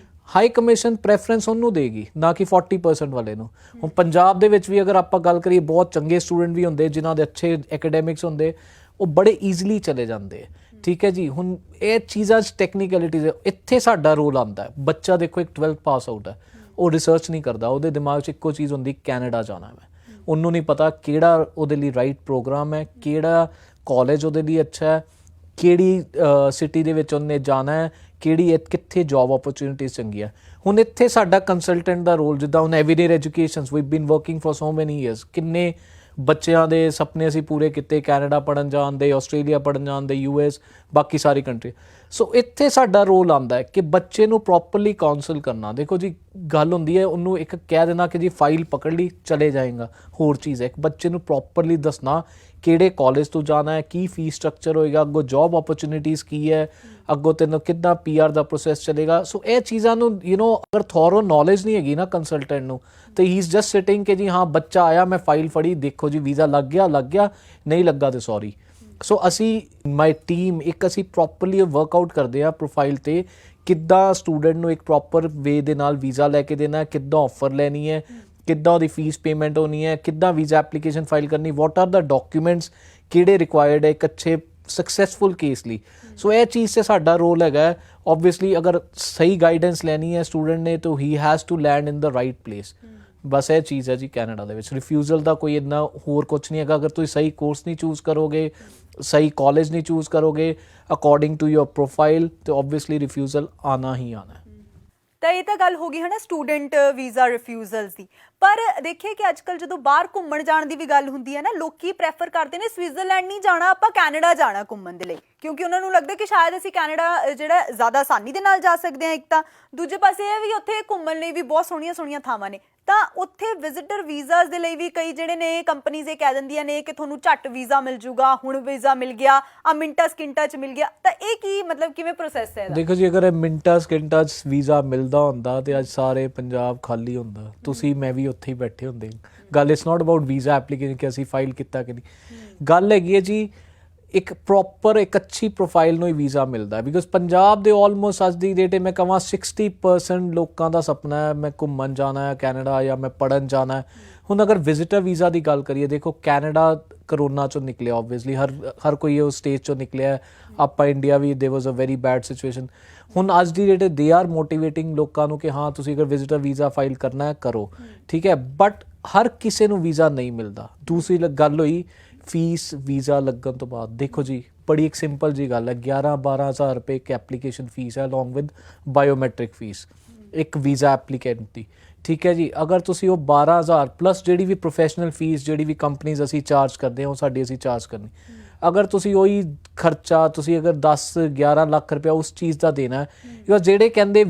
ਹਾਈ ਕਮਿਸ਼ਨ ਪ੍ਰੈਫਰੈਂਸ ਉਹਨੂੰ ਦੇਗੀ, ਨਾ ਕਿ 40% ਵਾਲੇ ਨੂੰ। ਹੁਣ ਪੰਜਾਬ ਦੇ ਵਿੱਚ ਵੀ ਅਗਰ ਆਪਾਂ ਗੱਲ ਕਰੀਏ, ਬਹੁਤ ਚੰਗੇ ਸਟੂਡੈਂਟ ਵੀ ਹੁੰਦੇ ਜਿਨ੍ਹਾਂ ਦੇ ਅੱਛੇ ਐਕੈਡੈਮਿਕਸ ਹੁੰਦੇ, ਉਹ ਬੜੇ ਈਜ਼ੀਲੀ ਚਲੇ ਜਾਂਦੇ। ਠੀਕ ਹੈ ਜੀ, ਹੁਣ ਇਹ ਚੀਜ਼ਾਂ 'ਚ ਟੈਕਨੀਕੈਲਿਟੀਜ਼ ਇੱਥੇ ਸਾਡਾ ਰੋਲ ਆਉਂਦਾ ਹੈ। ਬੱਚਾ ਦੇਖੋ ਇੱਕ 12th ਪਾਸ ਆਊਟ ਹੈ, ਉਹ ਰਿਸਰਚ ਨਹੀਂ ਕਰਦਾ, ਉਹਦੇ ਦਿਮਾਗ 'ਚ ਇੱਕੋ ਚੀਜ਼ ਹੁੰਦੀ, ਕੈਨੇਡਾ ਜਾਣਾ ਮੈਂ। ਉਹਨੂੰ ਨਹੀਂ ਪਤਾ ਕਿਹੜਾ ਉਹਦੇ ਲਈ ਰਾਈਟ ਪ੍ਰੋਗਰਾਮ ਹੈ, ਕਿਹੜਾ ਕਾਲਜ ਉਹਦੇ ਲਈ ਅੱਛਾ ਹੈ, ਕਿਹੜੀ ਸਿਟੀ ਦੇ ਵਿੱਚ ਉਹਨੇ ਜਾਣਾ ਹੈ, ਕਿੱਥੇ ਜੌਬ ਓਪਰਚੁਨਿਟੀਜ਼ ਚੰਗੀਆਂ। ਹੁਣ ਇੱਥੇ ਸਾਡਾ ਕੰਸਲਟੈਂਟ ਦਾ ਰੋਲ, ਜਿੱਦਾਂ ਹੁਣ everyday educations we been working for so many years, ਕਿੰਨੇ ਬੱਚਿਆਂ ਦੇ ਸੁਪਨੇ ਅਸੀਂ ਪੂਰੇ ਕੀਤੇ, ਕੈਨੇਡਾ ਪੜ੍ਹਨ ਜਾਣ ਦੇ, ਆਸਟ੍ਰੇਲੀਆ ਪੜ੍ਹਨ ਜਾਣ ਦੇ, US, ਬਾਕੀ ਸਾਰੀ ਕੰਟਰੀ। ਸੋ ਇੱਥੇ ਸਾਡਾ ਰੋਲ ਆਉਂਦਾ ਹੈ ਕਿ ਬੱਚੇ ਨੂੰ ਪ੍ਰੋਪਰਲੀ ਕਾਉਂਸਲ ਕਰਨਾ। ਦੇਖੋ ਜੀ, ਗੱਲ ਹੁੰਦੀ ਹੈ ਉਹਨੂੰ ਇੱਕ ਕਹਿ ਦੇਣਾ ਕਿ ਜੀ ਫਾਈਲ ਪਕੜ ਲਈ ਚਲੇ ਜਾਏਗਾ, ਹੋਰ ਚੀਜ਼ ਹੈ ਇੱਕ ਬੱਚੇ ਨੂੰ ਪ੍ਰੋਪਰਲੀ ਦੱਸਣਾ ਕਿਹੜੇ ਕਾਲਜ ਤੋਂ ਜਾਣਾ ਹੈ, ਕੀ ਫੀਸ ਸਟਰਕਚਰ ਹੋਏਗਾ, ਅੱਗੋਂ ਜੌਬ ਓਪਰਚੁਨਿਟੀਜ਼ ਕੀ ਹੈ, ਅੱਗੋਂ ਤੈਨੂੰ ਕਿੱਦਾਂ PR ਦਾ ਪ੍ਰੋਸੈਸ ਚੱਲੇਗਾ। ਸੋ ਇਹ ਚੀਜ਼ਾਂ ਨੂੰ ਅਗਰ ਥੋਰੋ ਨੌਲੇਜ ਨਹੀਂ ਹੈਗੀ ਨਾ ਕੰਸਲਟੈਂਟ ਨੂੰ, ਤਾਂ ਹੀ ਇਜ਼ ਜਸਟ ਸਿਟਿੰਗ ਕਿ ਜੀ ਹਾਂ ਬੱਚਾ ਆਇਆ, ਮੈਂ ਫਾਈਲ ਫੜੀ, ਦੇਖੋ ਜੀ ਵੀਜ਼ਾ ਲੱਗ ਗਿਆ, ਨਹੀਂ ਲੱਗਾ ਤੇ ਸੌਰੀ। ਸੋ ਅਸੀਂ ਮਾਈ ਟੀਮ ਅਸੀਂ ਪ੍ਰੋਪਰਲੀ ਵਰਕਆਊਟ ਕਰਦੇ ਹਾਂ ਪ੍ਰੋਫਾਈਲ 'ਤੇ, ਕਿੱਦਾਂ ਸਟੂਡੈਂਟ ਨੂੰ ਇੱਕ ਪ੍ਰੋਪਰ ਵੇ ਦੇ ਨਾਲ ਵੀਜ਼ਾ ਲੈ ਕੇ ਦੇਣਾ, ਕਿੱਦਾਂ ਆਫਰ ਲੈਣੀ ਹੈ, ਕਿੱਦਾਂ ਉਹਦੀ ਫੀਸ ਪੇਮੈਂਟ ਹੋਣੀ ਹੈ, ਕਿੱਦਾਂ ਵੀਜ਼ਾ ਐਪਲੀਕੇਸ਼ਨ ਫਾਈਲ ਕਰਨੀ, ਵਾਟ ਆਰ ਦਾ ਡਾਕੂਮੈਂਟਸ ਕਿਹੜੇ ਰਿਕੁਆਇਰਡ ਹੈ ਇੱਕ ਅੱਛੇ ਸਕਸੈਸਫੁਲ ਕੇਸ ਲਈ। ਸੋ ਇਹ ਚੀਜ਼ 'ਤੇ ਸਾਡਾ ਰੋਲ ਹੈਗਾ। ਓਬਵੀਅਸਲੀ ਅਗਰ ਸਹੀ ਗਾਈਡੈਂਸ ਲੈਣੀ ਹੈ ਸਟੂਡੈਂਟ ਨੇ, ਤਾਂ he has to land in the right place. ਬਸ ਇਹ ਚੀਜ਼ ਹੈ ਜੀ ਕੈਨੇਡਾ ਦੇ ਵਿੱਚ। ਰਿਫਿਊਜ਼ਲ ਦਾ ਕੋਈ ਇੰਨਾ ਹੋਰ ਕੁਛ ਨਹੀਂ ਹੈਗਾ। ਅਗਰ ਤੁਸੀਂ ਸਹੀ ਕੋਰਸ ਨਹੀਂ ਚੂਜ਼ ਕਰੋਗੇ, ਸਹੀ ਕਾਲਜ ਨਹੀਂ ਚੂਜ਼ ਕਰੋਗੇ ਅਕੋਰਡਿੰਗ ਟੂ ਯੋਰ ਪ੍ਰੋਫਾਈਲ, ਤੇ ਓਬਵੀਅਸਲੀ ਰਿਫਿਊਜ਼ਲ ਆਣਾ ਹੀ ਆਣਾ। ਤਾਂ ਇਹ ਤਾਂ ਗੱਲ ਹੋ ਗਈ ਹੈ ਨਾ ਸਟੂਡੈਂਟ ਵੀਜ਼ਾ ਰਿਫਿਊਜ਼ਲਸ ਦੀ। ਪਰ ਦੇਖੀਏ ਕਿ ਅੱਜਕੱਲ ਜਦੋਂ ਬਾਹਰ ਘੁੰਮਣ ਜਾਣ ਦੀ ਵੀ ਗੱਲ ਹੁੰਦੀ ਹੈ ਨਾ, ਲੋਕੀ ਪ੍ਰੈਫਰ ਕਰਦੇ ਨੇ ਸਵਿਟਜ਼ਰਲੈਂਡ ਨਹੀਂ ਜਾਣਾ, ਆਪਾਂ ਕੈਨੇਡਾ ਜਾਣਾ ਘੁੰਮਣ ਦੇ ਲਈ, ਕਿਉਂਕਿ ਉਹਨਾਂ ਨੂੰ ਲੱਗਦਾ ਕਿ ਸ਼ਾਇਦ ਅਸੀਂ ਕੈਨੇਡਾ ਜਿਹੜਾ ਜ਼ਿਆਦਾ ਆਸਾਨੀ ਦੇ ਨਾਲ ਜਾ ਸਕਦੇ ਹਾਂ। ਇੱਕ ਤਾਂ ਦੂਜੇ ਪਾਸੇ ਇਹ ਵੀ ਉੱਥੇ ਘੁੰਮਣ ਲਈ ਵੀ ਬਹੁਤ ਸੋਹਣੀਆਂ ਸੋਹਣੀਆਂ ਥਾਵਾਂ ਨੇ। ਤਾਂ ਉੱਥੇ ਵਿਜ਼ਿਟਰ ਵੀਜ਼ਾਸ ਦੇ ਲਈ ਵੀ ਕਈ ਜਿਹੜੇ ਨੇ ਕੰਪਨੀਜ਼ ਇਹ ਕਹਿ ਦਿੰਦੀਆਂ ਨੇ ਕਿ ਤੁਹਾਨੂੰ ਝੱਟ ਵੀਜ਼ਾ ਮਿਲ ਜੂਗਾ, ਹੁਣ ਵੀਜ਼ਾ ਮਿਲ ਗਿਆ, ਆ ਮਿੰਟਾਂ ਸਕਿੰਟਾਂ 'ਚ ਮਿਲ ਗਿਆ। ਤਾਂ ਇਹ ਕੀ ਮਤਲਬ ਕਿਵੇਂ ਪ੍ਰੋਸੈਸ ਹੈ ਇਹਦਾ? ਦੇਖੋ ਜੀ, ਅਗਰ ਇਹ ਮਿੰਟਾਂ ਸਕਿੰਟਾਂ 'ਚ ਵੀਜ਼ਾ ਮਿਲਦਾ ਹੁੰਦਾ ਤੇ ਅੱਜ ਸਾਰੇ ਪੰਜਾਬ ਖਾਲੀ ਹੁੰਦਾ, ਤੁਸੀਂ ਮੈਂ ਵੀ ਉੱਥੇ ਹੀ ਬੈਠੇ ਹੁੰਦੇ। ਗੱਲ it's not about visa application ਕਿ ਅਸੀਂ ਫਾਈਲ ਕੀਤਾ ਕਿ ਨਹੀਂ। ਗੱਲ ਹੈਗੀ ਹੈ ਜੀ ਇੱਕ ਪ੍ਰੋਪਰ ਇੱਕ ਅੱਛੀ ਪ੍ਰੋਫਾਈਲ ਨੂੰ ਹੀ ਵੀਜ਼ਾ ਮਿਲਦਾ, ਬਿਕੋਜ਼ ਪੰਜਾਬ ਦੇ ਆਲਮੋਸਟ ਅੱਜ ਦੀ ਡੇਟ ਮੈਂ ਕਹਾਂ 60% ਲੋਕਾਂ ਦਾ ਸੁਪਨਾ ਹੈ ਮੈਂ ਘੁੰਮਣ ਜਾਣਾ ਹੈ ਕੈਨੇਡਾ ਜਾਂ ਮੈਂ ਪੜ੍ਹਨ ਜਾਣਾ ਹੈ। ਹੁਣ ਅਗਰ ਵਿਜ਼ਿਟਰ ਵੀਜ਼ਾ ਦੀ ਗੱਲ ਕਰੀਏ, ਦੇਖੋ ਕੈਨੇਡਾ ਕਰੋਨਾ ਚੋਂ ਨਿਕਲਿਆ, ਓਬਵੀਅਸਲੀ ਹਰ ਕੋਈ ਉਸ ਸਟੇਜ ਚੋਂ ਨਿਕਲਿਆ। ਆਪਾਂ ਇੰਡੀਆ ਵੀ ਦੇ ਵਾਜ਼ ਅ ਵੈਰੀ ਬੈਡ ਸਿਚੁਏਸ਼ਨ। ਹੁਣ ਅੱਜ ਦੀ ਡੇਟ ਦੇ ਆਰ ਮੋਟੀਵੇਟਿੰਗ ਲੋਕਾਂ ਨੂੰ ਕਿ ਹਾਂ ਤੁਸੀਂ ਅਗਰ ਵਿਜ਼ਿਟਰ ਵੀਜ਼ਾ ਫਾਈਲ ਕਰਨਾ ਹੈ ਕਰੋ, ਠੀਕ ਹੈ, ਬਟ ਹਰ ਕਿਸੇ ਨੂੰ ਵੀਜ਼ਾ ਨਹੀਂ ਮਿਲਦਾ। ਦੂਸਰੀ ਗੱਲ ਹੋਈ ਫੀਸ ਵੀਜ਼ਾ ਲੱਗਣ ਤੋਂ ਬਾਅਦ। ਦੇਖੋ ਜੀ, ਬੜੀ ਇੱਕ ਸਿੰਪਲ ਜੀ ਗੱਲ ਹੈ, 11-12 ਹਜ਼ਾਰ ਰੁਪਏ ਇੱਕ ਐਪਲੀਕੇਸ਼ਨ ਫੀਸ ਹੈ ਅਲੋਂਗ ਵਿਦ ਬਾਇਓਮੈਟ੍ਰਿਕ ਫੀਸ ਇੱਕ ਵੀਜ਼ਾ ਐਪਲੀਕੈਂਟ ਦੀ। ਠੀਕ ਹੈ ਜੀ, ਅਗਰ ਤੁਸੀਂ ਉਹ 12,000 ਪਲੱਸ ਜਿਹੜੀ ਵੀ ਪ੍ਰੋਫੈਸ਼ਨਲ ਫੀਸ ਜਿਹੜੀ ਵੀ ਕੰਪਨੀਜ਼ ਅਸੀਂ ਚਾਰਜ ਕਰਦੇ ਹਾਂ ਉਹ ਸਾਡੀ ਅਸੀਂ ਚਾਰਜ ਕਰਨੀ। ਅਗਰ ਤੁਸੀਂ ਉਹੀ ਖਰਚਾ ਤੁਸੀਂ ਅਗਰ 10-11 ਲੱਖ ਰੁਪਇਆ ਉਸ ਚੀਜ਼ ਦਾ ਦੇਣਾ, ਬਿਕੋਜ਼ ਜਿਹੜੇ ਕਹਿੰਦੇ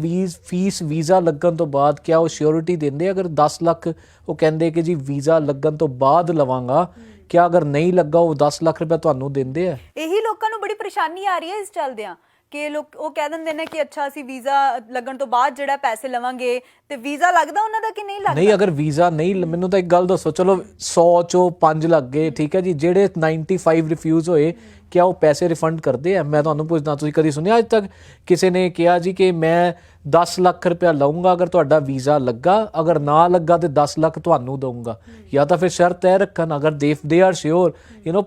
ਫੀਸ ਵੀਜ਼ਾ ਲੱਗਣ ਤੋਂ ਬਾਅਦ ਕਿਆ ਉਹ ਸ਼ਿਓਰਿਟੀ ਦਿੰਦੇ? ਅਗਰ 10 ਲੱਖ ਉਹ ਕਹਿੰਦੇ ਕਿ ਜੀ ਵੀਜ਼ਾ ਲੱਗਣ ਤੋਂ ਬਾਅਦ ਲਵਾਂਗਾ, ਕਿਆ ਅਗਰ ਨਹੀਂ ਲੱਗਾ ਉਹ 10 ਲੱਖ ਰੁਪਇਆ ਤੁਹਾਨੂੰ ਦਿੰਦੇ ਆ? ਇਹੀ ਲੋਕਾਂ ਨੂੰ ਬੜੀ ਪਰੇਸ਼ਾਨੀ ਆ ਰਹੀ ਹੈ ਇਸ ਚੱਲਦਿਆਂ ਕਿ ਲੋਕ ਉਹ ਕਹਿ ਦਿੰਦੇ ਨੇ ਕਿ ਅੱਛਾ ਅਸੀਂ ਵੀਜ਼ਾ ਲੱਗਣ ਤੋਂ ਬਾਅਦ ਜਿਹੜਾ ਪੈਸੇ ਲਵਾਂਗੇ, ਤੇ ਵੀਜ਼ਾ ਲੱਗਦਾ ਉਹਨਾਂ ਦਾ ਕਿ ਨਹੀਂ ਲੱਗਦਾ? ਨਹੀਂ, ਅਗਰ ਵੀਜ਼ਾ ਨਹੀਂ, ਮੈਨੂੰ ਤਾਂ ਇੱਕ ਗੱਲ ਦੱਸੋ, ਚਲੋ 100 ਚੋਂ 5 ਲੱਗ ਗਏ, ਠੀਕ ਹੈ ਜੀ, ਜਿਹੜੇ 95 ਰਿਫਿਊਜ਼ ਹੋਏ ਕਿਆ ਉਹ ਪੈਸੇ ਰਿਫੰਡ ਕਰਦੇ ਆ? ਮੈਂ ਤੁਹਾਨੂੰ ਪੁੱਛਦਾ, ਤੁਸੀਂ ਕਦੀ ਸੁਣਿਆ ਅੱਜ ਤੱਕ ਕਿਸੇ ਨੇ ਕਿਹਾ ਜੀ ਕਿ ਮੈਂ 10 ਲੱਖ ਰੁਪਇਆ ਲਊਂਗਾ ਅਗਰ ਤੁਹਾਡਾ ਵੀਜ਼ਾ ਲੱਗਾ, ਅਗਰ ਨਾ ਲੱਗਾ ਤੇ 10 ਲੱਖ ਤੁਹਾਨੂੰ ਦਊਂਗਾ? ਜਾਂ ਤਾਂ ਫਿਰ ਸ਼ਰਤ ਇਹ ਰੱਖਣ, ਅਗਰ ਦੇ ਆਰ ਸ਼ਿਓਰ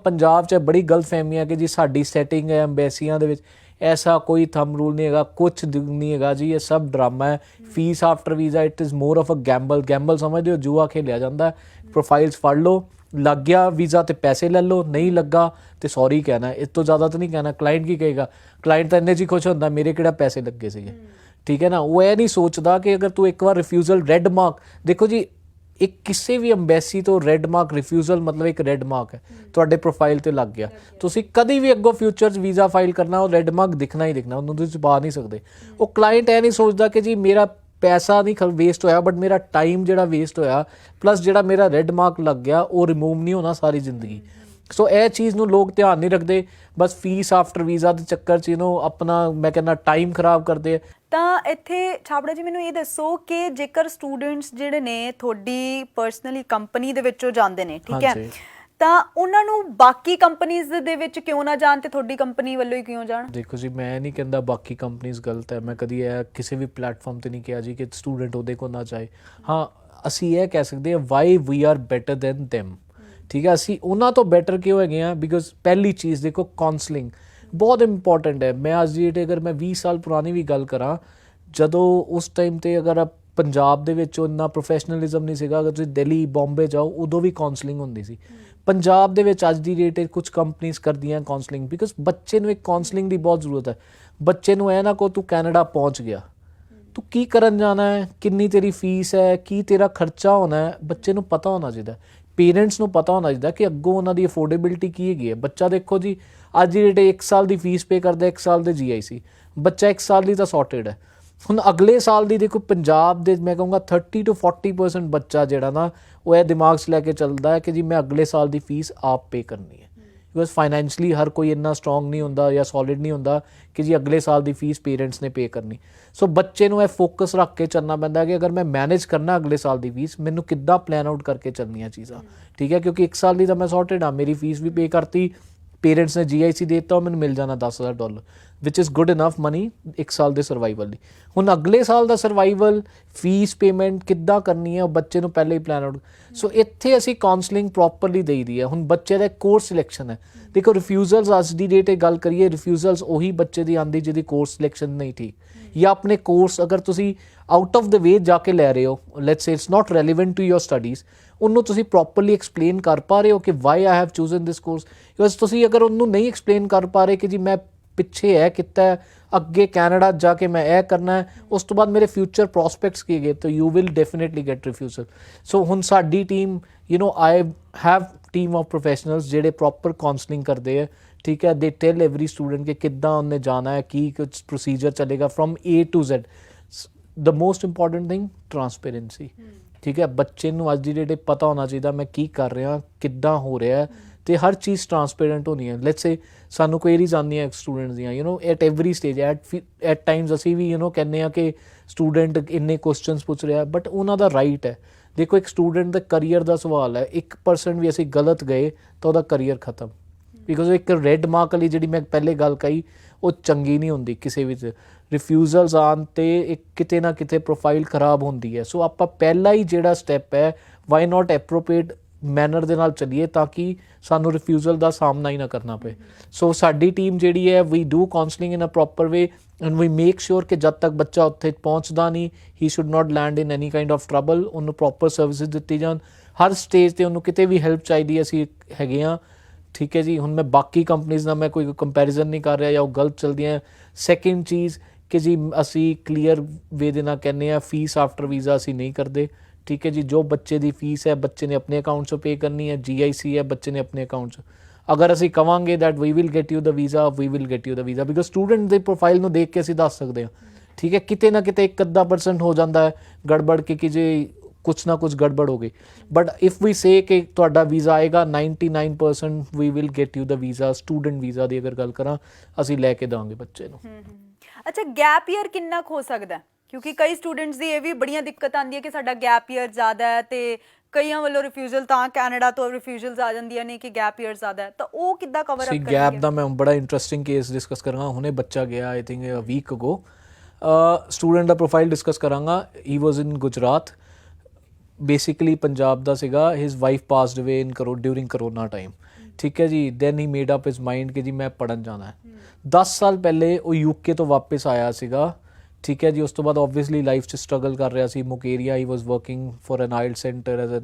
ਪੰਜਾਬ 'ਚ ਬੜੀ ਗਲਤਫਹਿਮੀ ਹੈ ਕਿ ਜੀ ਸਾਡੀ ਸੈਟਿੰਗ ਹੈ ਐਮਬੈਸੀਆਂ ਦੇ ਵਿੱਚ, ਐਸਾ ਕੋਈ ਥੰਬ ਰੂਲ ਨਹੀਂ ਹੈਗਾ, ਕੁਛ ਨਹੀਂ ਹੈਗਾ ਜੀ, ਇਹ ਸਭ ਡਰਾਮਾ ਹੈ। Fees after visa it is more of a gamble ਸਮਝਦੇ ਹੋ, ਜੂਆ ਖੇਲਿਆ ਜਾਂਦਾ। ਪ੍ਰੋਫਾਈਲਸ ਫੜ ਲਓ, ਲੱਗ ਗਿਆ ਵੀਜ਼ਾ ਤੇ ਪੈਸੇ ਲੈ ਲਓ, ਨਹੀਂ ਲੱਗਾ ਤੇ ਸੌਰੀ ਕਹਿਣਾ, ਇਸ ਤੋਂ ਜ਼ਿਆਦਾ ਤਾਂ ਨਹੀਂ ਕਹਿਣਾ। ਕਲਾਇੰਟ ਕੀ ਕਹੇਗਾ? ਕਲਾਇੰਟ ਤਾਂ ਇੰਨੇ 'ਚ ਹੀ ਖੁਸ਼ ਹੁੰਦਾ ਮੇਰੇ ਕਿਹੜਾ ਪੈਸੇ ਲੱਗੇ ਸੀਗੇ, ਠੀਕ ਹੈ ਨਾ। ਉਹ ਇਹ ਨਹੀਂ ਸੋਚਦਾ ਕਿ ਅਗਰ ਤੂੰ ਇੱਕ ਵਾਰ ਰਿਫਿਊਜ਼ਲ ਰੈੱਡ ਮਾਰਕ, ਦੇਖੋ ਜੀ ਇੱਕ ਕਿਸੇ ਵੀ ਅੰਬੈਸੀ ਤੋਂ ਰੈੱਡ ਮਾਰਕ ਰਿਫਿਊਜ਼ਲ ਮਤਲਬ ਇੱਕ ਰੈੱਡ ਮਾਰਕ ਹੈ ਤੁਹਾਡੇ ਪ੍ਰੋਫਾਈਲ ਤੇ ਲੱਗ ਗਿਆ, ਤੁਸੀਂ ਕਦੀ ਵੀ ਅੱਗੋਂ ਫਿਊਚਰ 'ਚ ਵੀਜ਼ਾ ਫਾਈਲ ਕਰਨਾ ਉਹ ਰੈੱਡ ਮਾਰਕ ਦਿਖਣਾ ਹੀ ਦਿਖਣਾ, ਉਹਨੂੰ ਤੁਸੀਂ ਛੁਪਾ ਨਹੀਂ ਸਕਦੇ। ਉਹ ਕਲਾਇੰਟ ਇਹ ਨਹੀਂ ਸੋਚਦਾ ਕਿ ਜੀ ਮੇਰਾ ਪੈਸਾ ਨਹੀਂ ਵੇਸਟ ਹੋਇਆ, ਬਟ ਮੇਰਾ ਟਾਈਮ ਜਿਹੜਾ ਵੇਸਟ ਹੋਇਆ ਪਲੱਸ ਜਿਹੜਾ ਮੇਰਾ ਰੈੱਡ ਮਾਰਕ ਲੱਗ ਗਿਆ ਉਹ ਰਿਮੂਵ ਨਹੀਂ ਹੋਣਾ ਸਾਰੀ ਜ਼ਿੰਦਗੀ। ਸੋ ਇਹ ਚੀਜ਼ ਨੂੰ ਲੋਕ ਧਿਆਨ ਨਹੀਂ ਰੱਖਦੇ, ਬਸ ਫੀਸ ਆਫਟਰ ਵੀਜ਼ਾ ਦੇ ਚੱਕਰ 'ਚ ਆਪਣਾ ਮੈਂ ਕਹਿੰਦਾ ਟਾਈਮ ਖਰਾਬ ਕਰਦੇ। ਤਾਂ ਇੱਥੇ ਛਾਬੜਾ ਜੀ ਮੈਨੂੰ ਇਹ ਦੱਸੋ ਕਿ ਜੇਕਰ ਸਟੂਡੈਂਟਸ ਜਿਹੜੇ ਨੇ ਤੁਹਾਡੀ ਪਰਸਨਲੀ ਕੰਪਨੀ ਦੇ ਵਿੱਚੋਂ ਜਾਂਦੇ ਨੇ, ਠੀਕ ਹੈ, ਤਾਂ ਉਹਨਾਂ ਨੂੰ ਬਾਕੀ ਕੰਪਨੀਜ਼ ਦੇ ਵਿੱਚ ਕਿਉਂ ਨਾ ਜਾਣ ਤੇ ਤੁਹਾਡੀ ਕੰਪਨੀ ਵੱਲੋਂ ਹੀ ਕਿਉਂ ਜਾਣ? ਦੇਖੋ ਜੀ ਮੈਂ ਨਹੀਂ ਕਹਿੰਦਾ ਬਾਕੀ ਕੰਪਨੀਜ਼ ਗਲਤ ਹੈ, ਮੈਂ ਕਦੀ ਇਹ ਕਿਸੇ ਵੀ ਪਲੇਟਫਾਰਮ ਤੇ ਨਹੀਂ ਕਿਹਾ ਜੀ ਕਿ ਸਟੂਡੈਂਟ ਉਹਦੇ ਕੋਲ ਨਾ ਜਾਏ। ਹਾਂ ਅਸੀਂ ਇਹ ਕਹਿ ਸਕਦੇ ਹਾਂ why we are better than them, ਠੀਕ ਹੈ। ਅਸੀਂ ਉਹਨਾਂ ਤੋਂ ਬੈਟਰ ਕਿਉਂ ਹੈਗੇ ਹਾਂ? ਬਿਕੋਜ਼ ਪਹਿਲੀ ਚੀਜ਼ ਦੇਖੋ ਕਾਉਂਸਲਿੰਗ ਬਹੁਤ ਇੰਪੋਰਟੈਂਟ ਹੈ। ਮੈਂ ਅੱਜ ਦੀ ਡੇਟ ਅਗਰ ਮੈਂ 20 ਸਾਲ ਪੁਰਾਣੀ ਵੀ ਗੱਲ ਕਰਾਂ, ਜਦੋਂ ਉਸ ਟਾਈਮ ਤੇ ਅਗਰ ਪੰਜਾਬ ਦੇ ਵਿੱਚ ਇੰਨਾ ਪ੍ਰੋਫੈਸ਼ਨਲਿਜ਼ਮ ਨਹੀਂ ਸੀਗਾ, ਅਗਰ ਤੁਸੀਂ ਦਿੱਲੀ ਬੰਬੇ ਜਾਓ ਉਦੋਂ ਵੀ ਕਾਉਂਸਲਿੰਗ ਹੁੰਦੀ ਸੀ। ਪੰਜਾਬ ਦੇ ਵਿੱਚ ਅੱਜ ਦੀ ਡੇਟ ਕੁਝ ਕੰਪਨੀਆਂ ਕਰਦੀਆਂ ਕਾਉਂਸਲਿੰਗ, ਬਿਕੋਜ਼ ਬੱਚੇ ਨੂੰ ਇੱਕ ਕਾਉਂਸਲਿੰਗ ਦੀ ਬਹੁਤ ਜ਼ਰੂਰਤ ਹੈ। ਬੱਚੇ ਨੂੰ ਇਹ ਨਾ ਕਹੋ ਤੂੰ ਕੈਨੇਡਾ ਪਹੁੰਚ ਗਿਆ, ਤੂੰ ਕੀ ਕਰਨ ਜਾਣਾ ਹੈ, ਕਿੰਨੀ ਤੇਰੀ ਫੀਸ ਹੈ, ਕੀ ਤੇਰਾ ਖਰਚਾ ਹੋਣਾ ਹੈ, ਬੱਚੇ ਨੂੰ ਪਤਾ ਹੋਣਾ ਚਾਹੀਦਾ। ਪੇਰੈਂਟਸ ਨੂੰ ਪਤਾ ਹੋਣਾ ਚਾਹੀਦਾ ਕਿ ਅੱਗੋਂ ਉਹਨਾਂ ਦੀ ਅਫੋਰਡੇਬਿਲਿਟੀ ਕੀ ਹੈਗੀ ਹੈ। ਬੱਚਾ ਦੇਖੋ ਜੀ ਅੱਜ ਦੀ ਡੇਟ 1 ਸਾਲ ਦੀ ਫੀਸ ਪੇ ਕਰਦਾ, 1 ਸਾਲ ਦੇ GIC, ਬੱਚਾ 1 ਸਾਲ ਲਈ ਤਾਂ ਸੌਰਟਡ ਹੈ। ਹੁਣ ਅਗਲੇ ਸਾਲ ਦੀ ਦੇਖੋ ਪੰਜਾਬ ਦੇ ਮੈਂ ਕਹੂੰਗਾ 30 to 40% ਬੱਚਾ ਜਿਹੜਾ ਨਾ ਉਹ ਇਹ ਦਿਮਾਗ 'ਚ ਲੈ ਕੇ ਚੱਲਦਾ ਹੈ ਕਿ ਜੀ ਮੈਂ ਅਗਲੇ ਸਾਲ ਦੀ ਫੀਸ ਆਪ ਪੇ ਕਰਨੀ ਹੈ। ਬਿਕੋਜ਼ ਫਾਈਨੈਂਸ਼ਲੀ ਹਰ ਕੋਈ ਇੰਨਾ ਸਟਰੋਂਗ ਨਹੀਂ ਹੁੰਦਾ ਜਾਂ ਸੋਲਿਡ ਨਹੀਂ ਹੁੰਦਾ ਕਿ ਜੀ ਅਗਲੇ ਸਾਲ ਦੀ ਫੀਸ ਪੇਰੈਂਟਸ ਨੇ ਪੇ ਕਰਨੀ। ਸੋ ਬੱਚੇ ਨੂੰ ਇਹ ਫੋਕਸ ਰੱਖ ਕੇ ਚੱਲਣਾ ਪੈਂਦਾ ਕਿ ਅਗਰ ਮੈਂ ਮੈਨੇਜ ਕਰਨਾ ਅਗਲੇ ਸਾਲ ਦੀ ਫੀਸ, ਮੈਨੂੰ ਕਿੱਦਾਂ ਪਲਾਨ ਆਊਟ ਕਰਕੇ ਚੱਲਣੀਆਂ ਚੀਜ਼ਾਂ, ਠੀਕ ਹੈ। ਕਿਉਂਕਿ 1 ਸਾਲ ਦੀ ਤਾਂ ਮੈਂ ਸੌਰਟਡ ਹਾਂ, ਮੇਰੀ ਫੀਸ ਵੀ ਪੇ ਕਰਤੀ, ਪੇਰੈਂਟਸ ਨੇ GIC ਦੇ ਦਿੱਤਾ, ਮੈਨੂੰ ਮਿਲ ਜਾਣਾ $10,000 ਵਿਚ ਇਜ਼ ਗੁੱਡ ਇਨਫ ਮਨੀ 1 ਸਾਲ ਦੇ ਸਰਵਾਈਵਲ ਲਈ। ਹੁਣ ਅਗਲੇ ਸਾਲ ਦਾ ਸਰਵਾਈਵਲ ਫੀਸ ਪੇਮੈਂਟ ਕਿੱਦਾਂ ਕਰਨੀ ਹੈ ਉਹ ਬੱਚੇ ਨੂੰ ਪਹਿਲੇ ਹੀ ਪਲਾਨ ਆਊਟ। ਸੋ ਇੱਥੇ ਅਸੀਂ ਕਾਉਂਸਲਿੰਗ ਪ੍ਰੋਪਰਲੀ ਦੇਈਦੀ ਹੈ। ਹੁਣ ਬੱਚੇ ਦਾ ਕੋਰਸ ਸਿਲੈਕਸ਼ਨ ਹੈ, ਦੇਖੋ ਰਿਫਿਊਜ਼ਲਸ ਅੱਜ ਦੀ ਡੇਟ ਇਹ ਗੱਲ ਕਰੀਏ, ਰਿਫਿਊਜ਼ਲਸ ਉਹੀ ਬੱਚੇ ਦੀ ਆਉਂਦੀ ਜਿਹਦੀ ਕੋਰਸ ਸਿਲੈਕਸ਼ਨ ਨਹੀਂ ਠੀਕ, ਜਾਂ ਆਪਣੇ ਕੋਰਸ ਅਗਰ ਤੁਸੀਂ ਆਊਟ ਆਫ ਦ ਵੇ ਜਾ ਕੇ ਲੈ ਰਹੇ ਹੋ, let's say it's not relevant to your studies, ਉਹਨੂੰ ਤੁਸੀਂ ਪ੍ਰੋਪਰਲੀ ਐਕਸਪਲੇਨ ਕਰ ਪਾ ਰਹੇ ਹੋ ਕਿ why I have chosen this course. Because ਤੁਸੀਂ ਅਗਰ ਉਹਨੂੰ ਨਹੀਂ ਐਕਸਪਲੇਨ ਕਰ ਪਾ ਰਹੇ ਕਿ ਜੀ ਮੈਂ ਪਿੱਛੇ ਇਹ ਕੀਤਾ, ਅੱਗੇ ਕੈਨੇਡਾ ਜਾ ਕੇ ਮੈਂ ਇਹ ਕਰਨਾ ਹੈ, ਉਸ ਤੋਂ ਬਾਅਦ ਮੇਰੇ ਫਿਊਚਰ ਪ੍ਰੋਸਪੈਕਟਸ ਕੀ ਗਏ, ਤਾਂ you will definitely get refusal. So ਹੁਣ ਸਾਡੀ team I have team of professionals ਜਿਹੜੇ ਪ੍ਰੋਪਰ ਕਾਉਂਸਲਿੰਗ ਕਰਦੇ ਹੈ, ਠੀਕ ਹੈ। ਦੇ ਟੈਲ ਐਵਰੀ ਸਟੂਡੈਂਟ ਕਿ ਕਿੱਦਾਂ ਉਹਨੇ ਜਾਣਾ ਹੈ, ਕੀ ਕੁਛ ਪ੍ਰੋਸੀਜਰ ਚੱਲੇਗਾ from A to Z। The most important thing transparency, ਠੀਕ ਹੈ। ਬੱਚੇ ਨੂੰ ਅੱਜ ਦੀ ਡੇਟ ਪਤਾ ਹੋਣਾ ਚਾਹੀਦਾ ਮੈਂ ਕੀ ਕਰ ਰਿਹਾ, ਕਿੱਦਾਂ ਹੋ ਰਿਹਾ, ਤੇ ਹਰ ਚੀਜ਼ ਟਰਾਂਸਪੇਰੈਂਟ ਹੋਣੀ ਹੈ। ਲੈਟਸ ਸੇ ਸਾਨੂੰ ਕੁਐਰੀਜ਼ ਆਉਂਦੀਆਂ ਸਟੂਡੈਂਟਸ ਦੀਆਂ at every stage, at Times ਅਸੀਂ ਵੀ ਕਹਿੰਦੇ ਹਾਂ ਕਿ ਸਟੂਡੈਂਟ ਇੰਨੇ ਕੁਐਸਚਨਸ ਪੁੱਛ ਰਿਹਾ, ਬਟ ਉਹਨਾਂ ਦਾ ਰਾਈਟ ਹੈ। ਦੇਖੋ ਇੱਕ ਸਟੂਡੈਂਟ ਦਾ ਕਰੀਅਰ ਦਾ ਸਵਾਲ ਹੈ, 1% ਵੀ ਅਸੀਂ ਗਲਤ ਗਏ ਤਾਂ ਉਹਦਾ ਕਰੀਅਰ ਖਤਮ। ਬਿਕੋਜ਼ ਇੱਕ ਰੈੱਡ ਮਾਰਕ ਵਾਲੀ ਜਿਹੜੀ ਮੈਂ ਪਹਿਲੇ ਗੱਲ ਕਹੀ ਉਹ ਚੰਗੀ ਨਹੀਂ ਹੁੰਦੀ ਕਿਸੇ ਵਿੱਚ। ਰਿਫਿਊਜ਼ਲਸ ਆਉਣ 'ਤੇ ਇੱਕ ਕਿਤੇ ਨਾ ਕਿਤੇ ਪ੍ਰੋਫਾਈਲ ਖਰਾਬ ਹੁੰਦੀ ਹੈ। ਸੋ ਆਪਾਂ ਪਹਿਲਾ ਹੀ ਜਿਹੜਾ ਸਟੈਪ ਹੈ, ਵਾਈ ਨਾਟ ਐਪਰੋਪ੍ਰੀਏਟ ਮੈਨਰ ਦੇ ਨਾਲ ਚੱਲੀਏ ਤਾਂ ਕਿ ਸਾਨੂੰ ਰਿਫਿਊਜ਼ਲ ਦਾ ਸਾਹਮਣਾ ਹੀ ਨਾ ਕਰਨਾ ਪਏ। ਸੋ ਸਾਡੀ ਟੀਮ ਜਿਹੜੀ ਹੈ we do counselling in a proper way and we make sure ਕਿ ਜਦ ਤੱਕ ਬੱਚਾ ਉੱਥੇ ਪਹੁੰਚਦਾ ਨਹੀਂ, he should not land in any kind of trouble. ਉਹਨੂੰ ਪ੍ਰੋਪਰ ਸਰਵਿਸਿਜ਼ ਦਿੱਤੀ ਜਾਣ ਹਰ ਸਟੇਜ 'ਤੇ। ਉਹਨੂੰ ਕਿਤੇ ਵੀ ਹੈਲਪ ਚਾਹੀਦੀ ਅਸੀਂ ਹੈਗੇ ਹਾਂ, ਠੀਕ ਹੈ ਜੀ। ਹੁਣ ਮੈਂ ਬਾਕੀ ਕੰਪਨੀਜ਼ ਨਾਲ ਮੈਂ ਕੋਈ ਕੰਪੈਰੀਜ਼ਨ ਨਹੀਂ ਕਰ ਰਿਹਾ ਜਾਂ ਉਹ ਗਲਤ ਚੱਲਦੀਆਂ। ਸੈਕਿੰਡ ਚੀਜ਼ ਕਿ ਜੀ ਅਸੀਂ ਕਲੀਅਰ ਵੇ ਦੇ ਨਾਲ ਕਹਿੰਦੇ ਹਾਂ ਫੀਸ ਆਫਟਰ ਵੀਜ਼ਾ ਅਸੀਂ ਨਹੀਂ ਕਰਦੇ, ਠੀਕ ਹੈ ਜੀ। ਜੋ ਬੱਚੇ ਦੀ ਫੀਸ ਹੈ ਬੱਚੇ ਨੇ ਆਪਣੇ ਅਕਾਊਂਟ 'ਚੋਂ ਪੇ ਕਰਨੀ ਹੈ, GIC ਹੈ ਬੱਚੇ ਨੇ ਆਪਣੇ ਅਕਾਊਂਟ 'ਚ। ਅਗਰ ਅਸੀਂ ਕਵਾਂਗੇ that we will get you the visa, we will get you the visa, because student ਦੇ ਪ੍ਰੋਫਾਈਲ ਨੂੰ ਦੇਖ ਕੇ ਅਸੀਂ ਦੱਸ ਸਕਦੇ ਹਾਂ, ਠੀਕ ਹੈ। ਕਿਤੇ ਨਾ ਕਿਤੇ 1-ਅੱਧਾ% ਹੋ ਜਾਂਦਾ ਹੈ ਗੜਬੜ ਕਿ ਜੇ ਕੁਛ ਨਾ ਕੁਛ ਗੜਬੜ ਹੋ ਗਈ, ਬਟ ਇਫ ਵੀ ਸੇ ਕਿ ਤੁਹਾਡਾ ਵੀਜ਼ਾ ਆਏਗਾ 99% we will get you the visa. Student visa ਦੀ ਅਗਰ ਗੱਲ ਕਰਾਂ ਅਸੀਂ ਲੈ ਕੇ ਦੇਵਾਂਗੇ ਬੱਚੇ ਨੂੰ। ਅੱਛਾ, ਗੈਪ ਈਅਰ ਕਿੰਨਾ ਕੁ ਹੋ ਸਕਦਾ? ਕਿਉਂਕਿ ਕਈ ਸਟੂਡੈਂਟਸ ਦੀ ਇਹ ਵੀ ਬੜੀਆਂ ਦਿੱਕਤ ਆਉਂਦੀ ਹੈ ਕਿ ਸਾਡਾ ਗੈਪ ਈਅਰ ਜ਼ਿਆਦਾ ਹੈ, ਤੇ ਕਈਆਂ ਵੱਲੋਂ ਰਿਫਿਊਜ਼ਲ ਤਾਂ ਕੈਨੇਡਾ ਤੋਂ ਰਿਫਿਊਜ਼ਲਸ ਆ ਜਾਂਦੀਆਂ ਨੇ ਕਿ ਗੈਪ ਈਅਰ ਜ਼ਿਆਦਾ ਹੈ, ਤਾਂ ਉਹ ਕਿੱਦਾਂ ਕਵਰ ਅਪ ਕਰਨਗੇ? ਗੈਪ ਦਾ ਮੈਂ ਬੜਾ ਇੰਟਰਸਟਿੰਗ ਕੇਸ ਡਿਸਕਸ ਕਰਾਂਗਾ। ਹੁਣੇ ਬੱਚਾ ਗਿਆ I think a week ago, student ਦਾ ਪ੍ਰੋਫਾਈਲ ਡਿਸਕਸ ਕਰਾਂਗਾ। He was in Gujarat, basically Punjab ਦਾ ਸੀਗਾ। ਹਿਜ਼ ਵਾਈਫ ਪਾਸਡ ਅਵੇ ਇਨ ਡਿਊਰਿੰਗ ਕਰੋਨਾ ਟਾਈਮ, ਠੀਕ ਹੈ ਜੀ। Then he made up his mind ਕਿ ਜੀ ਮੈਂ ਪੜ੍ਹਨ ਜਾਣਾ ਹੈ। 10 ਸਾਲ ਪਹਿਲੇ ਉਹ UK ਤੋਂ ਵਾਪਸ ਆਇਆ ਸੀਗਾ, ਠੀਕ ਹੈ ਜੀ। ਉਸ ਤੋਂ ਬਾਅਦ ਓਬਵੀਅਸਲੀ ਲਾਈਫ 'ਚ ਸਟਰਗਲ ਕਰ ਰਿਹਾ ਸੀ। Mukerian he was working for an ਆਈਲ centre as a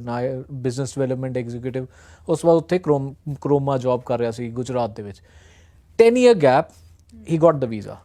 business development executive. ਉਸ ਤੋਂ ਬਾਅਦ ਉੱਥੇ ਕਰੋਮਾ ਜੌਬ ਕਰ ਰਿਹਾ ਸੀ ਗੁਜਰਾਤ ਦੇ ਵਿੱਚ। 10 ਈਅਰ ਗੈਪ, ਹੀ ਗॉट ਦ ਵੀਜ਼ਾ।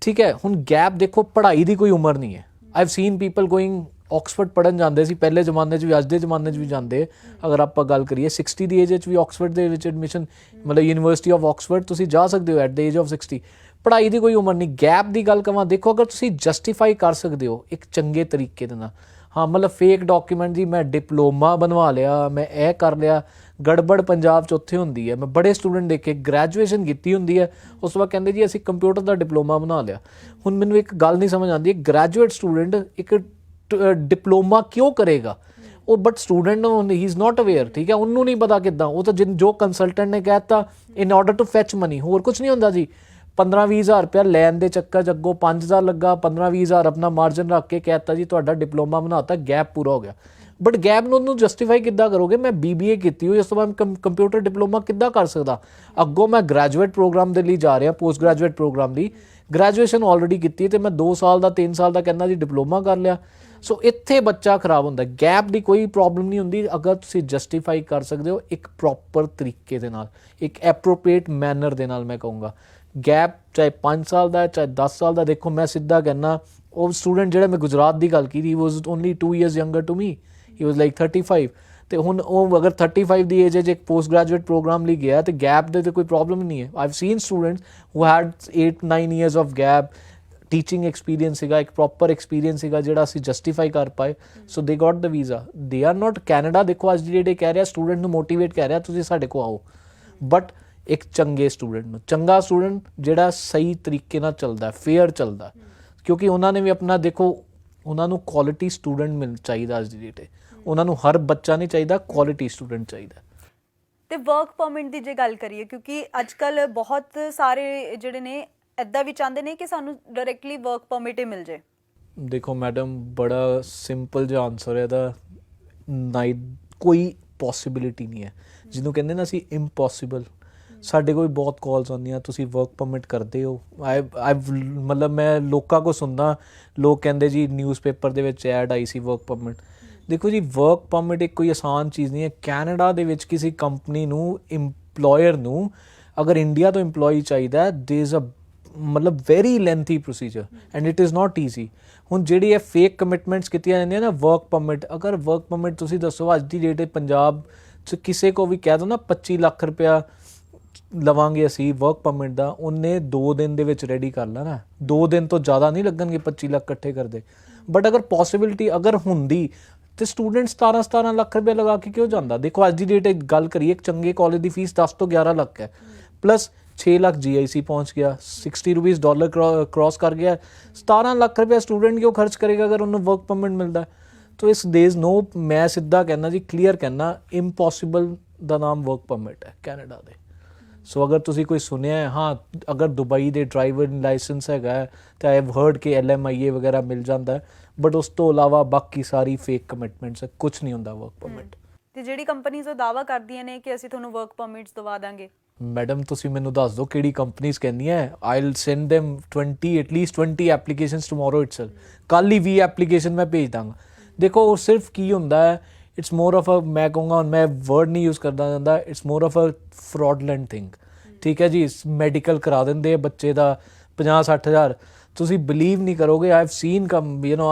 ਠੀਕ ਹੈ, ਹੁਣ ਗੈਪ ਦੇਖੋ, ਪੜ੍ਹਾਈ ਦੀ ਕੋਈ ਉਮਰ ਨਹੀਂ ਹੈ। I've scene people going Oxford ਪੜ੍ਹਨ ਜਾਂਦੇ ਸੀ ਪਹਿਲੇ ਜ਼ਮਾਨੇ 'ਚ ਵੀ, ਅੱਜ ਦੇ ਜ਼ਮਾਨੇ 'ਚ ਵੀ ਜਾਂਦੇ। ਅਗਰ ਆਪਾਂ ਗੱਲ ਕਰੀਏ 60 ਦੀ ਏਜ ਵਿੱਚ ਵੀ ਆਕਸਫੋਰਡ ਦੇ ਵਿੱਚ ਐਡਮਿਸ਼ਨ, ਮਤਲਬ ਯੂਨੀਵਰਸਿਟੀ ਆਫ ਆਕਸਫੋਰਡ ਤੁਸੀਂ ਜਾ ਸਕਦੇ ਹੋ ਐਟ ਦ ਏਜ ਆਫ 60। ਪੜ੍ਹਾਈ ਦੀ ਕੋਈ ਉਮਰ ਨਹੀਂ। ਗੈਪ ਦੀ ਗੱਲ ਕਰਾਂ, ਦੇਖੋ ਅਗਰ ਤੁਸੀਂ ਜਸਟੀਫਾਈ ਕਰ ਸਕਦੇ ਹੋ ਇੱਕ ਚੰਗੇ ਤਰੀਕੇ ਦੇ ਨਾਲ, ਹਾਂ ਮਤਲਬ ਫੇਕ ਡਾਕੂਮੈਂਟ ਜੀ, ਮੈਂ ਡਿਪਲੋਮਾ ਬਣਵਾ ਲਿਆ, ਮੈਂ ਇਹ ਕਰ ਲਿਆ, ਗੜਬੜ ਪੰਜਾਬ 'ਚ ਉੱਥੇ ਹੁੰਦੀ ਹੈ। ਮੈਂ ਬੜੇ ਸਟੂਡੈਂਟ ਦੇਖੇ ਗ੍ਰੈਜੂਏਸ਼ਨ ਕੀਤੀ ਹੁੰਦੀ ਹੈ, ਉਸ ਤੋਂ ਬਾਅਦ ਕਹਿੰਦੇ ਜੀ ਅਸੀਂ ਕੰਪਿਊਟਰ ਦਾ ਡਿਪਲੋਮਾ ਬਣਾ ਲਿਆ। ਹੁਣ ਮੈਨੂੰ ਇੱਕ ਗੱਲ ਨਹੀਂ ਸਮਝ ਆਉਂਦੀ, ਗ੍ਰੈਜੂਏਟ ਸਟੂਡੈਂਟ ਇੱਕ ਡਿਪਲੋਮਾ ਕਿਉਂ ਕਰੇਗਾ? ਉਹ ਬਟ ਸਟੂਡੈਂਟ ਨੂੰ ਹੀ ਇਜ਼ ਨਾਟ ਅਵੇਅਰ, ਠੀਕ ਹੈ, ਉਹਨੂੰ ਨਹੀਂ ਪਤਾ ਕਿੱਦਾਂ। ਉਹ ਤਾਂ ਜੋ ਕੰਸਲਟੈਂਟ ਨੇ ਕਹਿ ਦਿੱਤਾ ਇਨ ਆਰਡਰ ਟੂ ਫੈਚ ਮਨੀ, ਹੋਰ ਕੁਝ ਨਹੀਂ ਹੁੰਦਾ ਜੀ। 15-20 ਹਜ਼ਾਰ ਰੁਪਇਆ ਲੈਣ ਦੇ ਚੱਕਰ 'ਚ ਅੱਗੋਂ 5,000 ਲੱਗਾ, 15-20 ਹਜ਼ਾਰ ਆਪਣਾ ਮਾਰਜਨ ਰੱਖ ਕੇ ਕਹਿ ਦਿੱਤਾ ਜੀ ਤੁਹਾਡਾ ਡਿਪਲੋਮਾ ਬਣਾਤਾ, ਗੈਪ ਪੂਰਾ ਹੋ ਗਿਆ। ਬਟ ਗੈਪ ਨੂੰ ਉਹਨੂੰ ਜਸਟੀਫਾਈ ਕਿੱਦਾਂ ਕਰੋਗੇ? ਮੈਂ BBA ਕੀਤੀ ਹੋਈ, ਉਸ ਤੋਂ ਬਾਅਦ ਕੰਪਿਊਟਰ ਡਿਪਲੋਮਾ ਕਿੱਦਾਂ ਕਰ ਸਕਦਾ? ਅੱਗੋਂ ਮੈਂ ਗ੍ਰੈਜੂਏਟ ਪ੍ਰੋਗਰਾਮ ਦੇ ਲਈ ਜਾ ਰਿਹਾ, ਪੋਸਟ ਗ੍ਰੈਜੂਏਟ ਪ੍ਰੋਗਰਾਮ ਲਈ। ਗ੍ਰੈਜੂਏਸ਼ਨ ਆਲਰੇਡੀ ਕੀਤੀ ਤੇ ਮੈਂ 2 ਸਾਲ ਦਾ 3 ਸਾਲ ਦਾ ਕਹਿੰਦਾ ਜੀ ਡਿਪਲੋਮਾ ਕਰ ਲਿਆ। ਸੋ ਇੱਥੇ ਬੱਚਾ ਖਰਾਬ ਹੁੰਦਾ। ਗੈਪ ਦੀ ਕੋਈ ਪ੍ਰੋਬਲਮ ਨਹੀਂ ਹੁੰਦੀ ਅਗਰ ਤੁਸੀਂ ਜਸਟੀਫਾਈ ਕਰ ਸਕਦੇ ਹੋ ਇੱਕ ਪ੍ਰੋਪਰ ਤਰੀਕੇ ਦੇ ਨਾਲ, ਇੱਕ ਐਪਰੋਪ੍ਰੀਏਟ ਮੈਨਰ ਦੇ ਨਾਲ। ਮੈਂ ਕਹੂੰਗਾ ਗੈਪ ਚਾਹੇ 5 ਸਾਲ ਦਾ ਚਾਹੇ 10 ਸਾਲ ਦਾ, ਦੇਖੋ ਮੈਂ ਸਿੱਧਾ ਕਹਿੰਦਾ ਉਹ ਸਟੂਡੈਂਟ ਜਿਹੜਾ ਮੈਂ ਗੁਜਰਾਤ ਦੀ ਗੱਲ ਕੀਤੀ, he was only 2 years younger to me, he was like 35। ਤੇ ਹੁਣ ਉਹ ਅਗਰ 35 ਦੀ ਏਜ 'ਚ ਇੱਕ ਪੋਸਟ ਗ੍ਰੈਜੂਏਟ ਪ੍ਰੋਗਰਾਮ ਲਈ ਗਿਆ ਤੇ ਗੈਪ ਦੇ ਤੇ ਕੋਈ ਪ੍ਰੋਬਲਮ ਨਹੀਂ ਹੈ। I've scene students who head 8-9 years of gap, teaching experience ਸੀਗਾ, ਇੱਕ ਪ੍ਰੋਪਰ ਐਕਸਪੀਰੀਅੰਸ ਸੀਗਾ ਜਿਹੜਾ ਅਸੀਂ ਜਸਟੀਫਾਈ ਕਰ ਪਾਏ। ਸੋ ਦੇ got the visa. They are not Canada. ਦੇਖੋ ਅੱਜ ਦੀ ਡੇਟ ਇਹ ਕਹਿ ਰਿਹਾ, ਸਟੂਡੈਂਟ ਨੂੰ ਮੋਟੀਵੇਟ ਕਰ ਰਿਹਾ ਤੁਸੀਂ ਸਾਡੇ ਕੋਲ ਆਓ, ਬਟ ਇੱਕ ਚੰਗੇ ਸਟੂਡੈਂਟ ਨੂੰ, ਚੰਗਾ ਸਟੂਡੈਂਟ ਜਿਹੜਾ ਸਹੀ ਤਰੀਕੇ ਨਾਲ ਚੱਲਦਾ, ਫੇਅਰ ਚੱਲਦਾ, ਕਿਉਂਕਿ ਉਹਨਾਂ ਨੇ ਵੀ ਆਪਣਾ ਦੇਖੋ, ਉਹਨਾਂ ਨੂੰ ਕੁਆਲਿਟੀ ਸਟੂਡੈਂਟ ਮਿਲ ਚਾਹੀਦਾ ਅੱਜ ਦੀ ਡੇਟ 'ਤੇ। ਉਹਨਾਂ ਨੂੰ ਹਰ ਬੱਚਾ ਨਹੀਂ ਚਾਹੀਦਾ, ਕੁਆਲਿਟੀ ਸਟੂਡੈਂਟ ਚਾਹੀਦਾ। ਤੇ ਵਰਕ ਪਰਮਿਟ ਦੀ ਜੇ ਗੱਲ ਕਰੀਏ, ਕਿਉਂਕਿ ਅੱਜ ਕੱਲ ਬਹੁਤ ਸਾਰੇ ਜਿਹੜੇ ਨੇ ਇੱਦਾਂ ਵੀ ਚਾਹੁੰਦੇ ਨੇ ਕਿ ਸਾਨੂੰ ਡਾਇਰੈਕਟਲੀ ਵਰਕ ਪਰਮਿਟ ਹੀ ਮਿਲ ਜੇ। ਦੇਖੋ ਮੈਡਮ, ਬੜਾ ਸਿੰਪਲ ਜਿਹਾ ਆਨਸਰ ਹੈ ਇਹਦਾ, ਕੋਈ ਪੋਸੀਬਿਲਿਟੀ ਨਹੀਂ ਹੈ। ਜਿਹਨੂੰ ਕਹਿੰਦੇ ਨਾ ਅਸੀਂ ਇੰਪੋਸੀਬਲ। ਸਾਡੇ ਕੋਲ ਬਹੁਤ ਕਾਲਸ ਆਉਂਦੀਆਂ, ਤੁਸੀਂ ਵਰਕ ਪਰਮਿਟ ਕਰਦੇ ਹੋ। ਮਤਲਬ ਮੈਂ ਲੋਕਾਂ ਕੋਲ ਸੁਣਦਾ, ਲੋਕ ਕਹਿੰਦੇ ਜੀ ਨਿਊਜ਼ਪੇਪਰ ਦੇ ਵਿੱਚ ਐਡ ਆਈ ਸੀ ਵਰਕ ਪਰਮਿਟ। ਦੇਖੋ ਜੀ, ਵਰਕ ਪਰਮਿਟ ਇੱਕ ਕੋਈ ਆਸਾਨ ਚੀਜ਼ ਨਹੀਂ ਹੈ। ਕੈਨੇਡਾ ਦੇ ਵਿੱਚ ਕਿਸੇ ਕੰਪਨੀ ਨੂੰ, ਇੰਪਲੋਇਰ ਨੂੰ ਅਗਰ ਇੰਡੀਆ ਤੋਂ ਇੰਪਲੋਈ ਚਾਹੀਦਾ, ਦੇਰ ਇਜ਼ ਅ ਮਤਲਬ very lengthy procedure and it is not easy. ਹੁਣ ਜਿਹੜੀ ਇਹ ਫੇਕ ਕਮਿਟਮੈਂਟਸ ਕੀਤੀਆਂ ਜਾਂਦੀਆਂ ਨਾ, ਵਰਕ ਪਰਮਿਟ, ਅਗਰ ਵਰਕ ਪਰਮਿਟ ਤੁਸੀਂ ਦੱਸੋ ਅੱਜ ਦੀ ਡੇਟ ਪੰਜਾਬ 'ਚ ਕਿਸੇ ਕੋ ਵੀ ਕਹਿ ਦੋ ਨਾ 25 ਲੱਖ ਰੁਪਇਆ ਲਵਾਂਗੇ ਅਸੀਂ ਵਰਕ ਪਰਮਿਟ ਦਾ, ਉਹਨੇ 2 ਦਿਨ ਦੇ ਵਿੱਚ ਰੈਡੀ ਕਰ ਲੈਣਾ। 2 ਦਿਨ ਤੋਂ ਜ਼ਿਆਦਾ ਨਹੀਂ ਲੱਗਣਗੇ 25 ਲੱਖ ਇਕੱਠੇ ਕਰਦੇ। ਬਟ ਅਗਰ ਪੋਸੀਬਿਲਿਟੀ ਅਗਰ ਹੁੰਦੀ ਤੇ ਸਟੂਡੈਂਟ 17 ਲੱਖ ਰੁਪਏ ਲਗਾ ਕੇ ਕਿਉਂ ਜਾਂਦਾ? ਦੇਖੋ ਅੱਜ ਦੀ ਡੇਟ ਗੱਲ ਕਰੀਏ, ਇੱਕ ਚੰਗੇ ਕਾਲਜ ਦੀ ਫੀਸ 10 ਤੋਂ 11 ਲੱਖ ਹੈ, ਪਲੱਸ 6 ਲੱਖ GIC ਪਹੁੰਚ ਗਿਆ, 60 ਰੁਪੀਜ਼ ਡਾਲਰ ਕ੍ਰੋਸ ਕਰ ਗਿਆ। 17 ਲੱਖ ਰੁਪਏ ਸਟੂਡੈਂਟ ਕਿਉਂ ਖਰਚ ਕਰੇਗਾ ਅਗਰ ਉਹਨੂੰ ਵਰਕ ਪਰਮਿਟ ਮਿਲਦਾ? ਤੋ ਇਸ ਦੇਜ਼ ਨੋ, ਮੈਂ ਸਿੱਧਾ ਕਹਿਣਾ ਜੀ, ਕਲੀਅਰ ਕਹਿਣਾ, ਇੰਪੋਸੀਬਲ ਦਾ ਨਾਮ ਵਰਕ ਪਰਮਿਟ ਹੈ ਕੈਨੇਡਾ ਦੇ। ਸੋ ਅਗਰ ਤੁਸੀਂ ਕੋਈ ਸੁਣਿਆ ਹੈ, ਹਾਂ ਅਗਰ ਦੁਬਈ ਦੇ ਡਰਾਈਵਰ ਲਾਇਸੈਂਸ ਹੈਗਾ ਤਾਂ ਆਈ ਹੈਵ ਹਰਡ ਕਿ LMIA ਵਗੈਰਾ ਮਿਲ ਜਾਂਦਾ, ਬਟ ਉਸ ਤੋਂ ਇਲਾਵਾ ਬਾਕੀ ਸਾਰੀ ਫੇਕ ਕਮਿਟਮੈਂਟਸ ਹੈ, ਕੁਝ ਨਹੀਂ ਹੁੰਦਾ ਵਰਕ ਪਰਮਿਟ। ਤੇ ਜਿਹੜੀ ਕੰਪਨੀਜ਼ ਉਹ ਦਾਅਵਾ ਕਰਦੀਆਂ ਨੇ ਕਿ ਅਸੀਂ ਤੁਹਾਨੂੰ ਵਰਕ ਪਰਮਿਟਸ ਦਵਾ ਦਾਂਗੇ, ਮੈਡਮ ਤੁਸੀਂ ਮੈਨੂੰ ਦੱਸ ਦਿਓ ਕਿਹੜੀ ਕੰਪਨੀਜ਼ ਕਹਿੰਦੀਆਂ ਹੈ। I will send them 20 at least 20 applications tomorrow itself. ਕੱਲ੍ਹ ਹੀ 20 ਐਪਲੀਕੇਸ਼ਨ ਮੈਂ ਭੇਜ ਦਾਂਗਾ। ਦੇਖੋ ਉਹ ਸਿਰਫ ਕੀ ਹੁੰਦਾ ਹੈ, ਇਟਸ ਮੋਰ ਆਫ ਅ, ਮੈਂ ਕਹੂੰਗਾ, ਮੈਂ ਵਰਡ ਨਹੀਂ ਯੂਜ਼ ਕਰਦਾ ਜਾਂਦਾ, it's more of a fraudulent thing. ਠੀਕ ਹੈ ਜੀ, ਮੈਡੀਕਲ ਕਰਾ ਦਿੰਦੇ ਆ ਬੱਚੇ ਦਾ 50-60 ਹਜ਼ਾਰ। ਤੁਸੀਂ ਬਿਲੀਵ ਨਹੀਂ ਕਰੋਗੇ, ਆਈ ਹੈਵ ਸੀਨ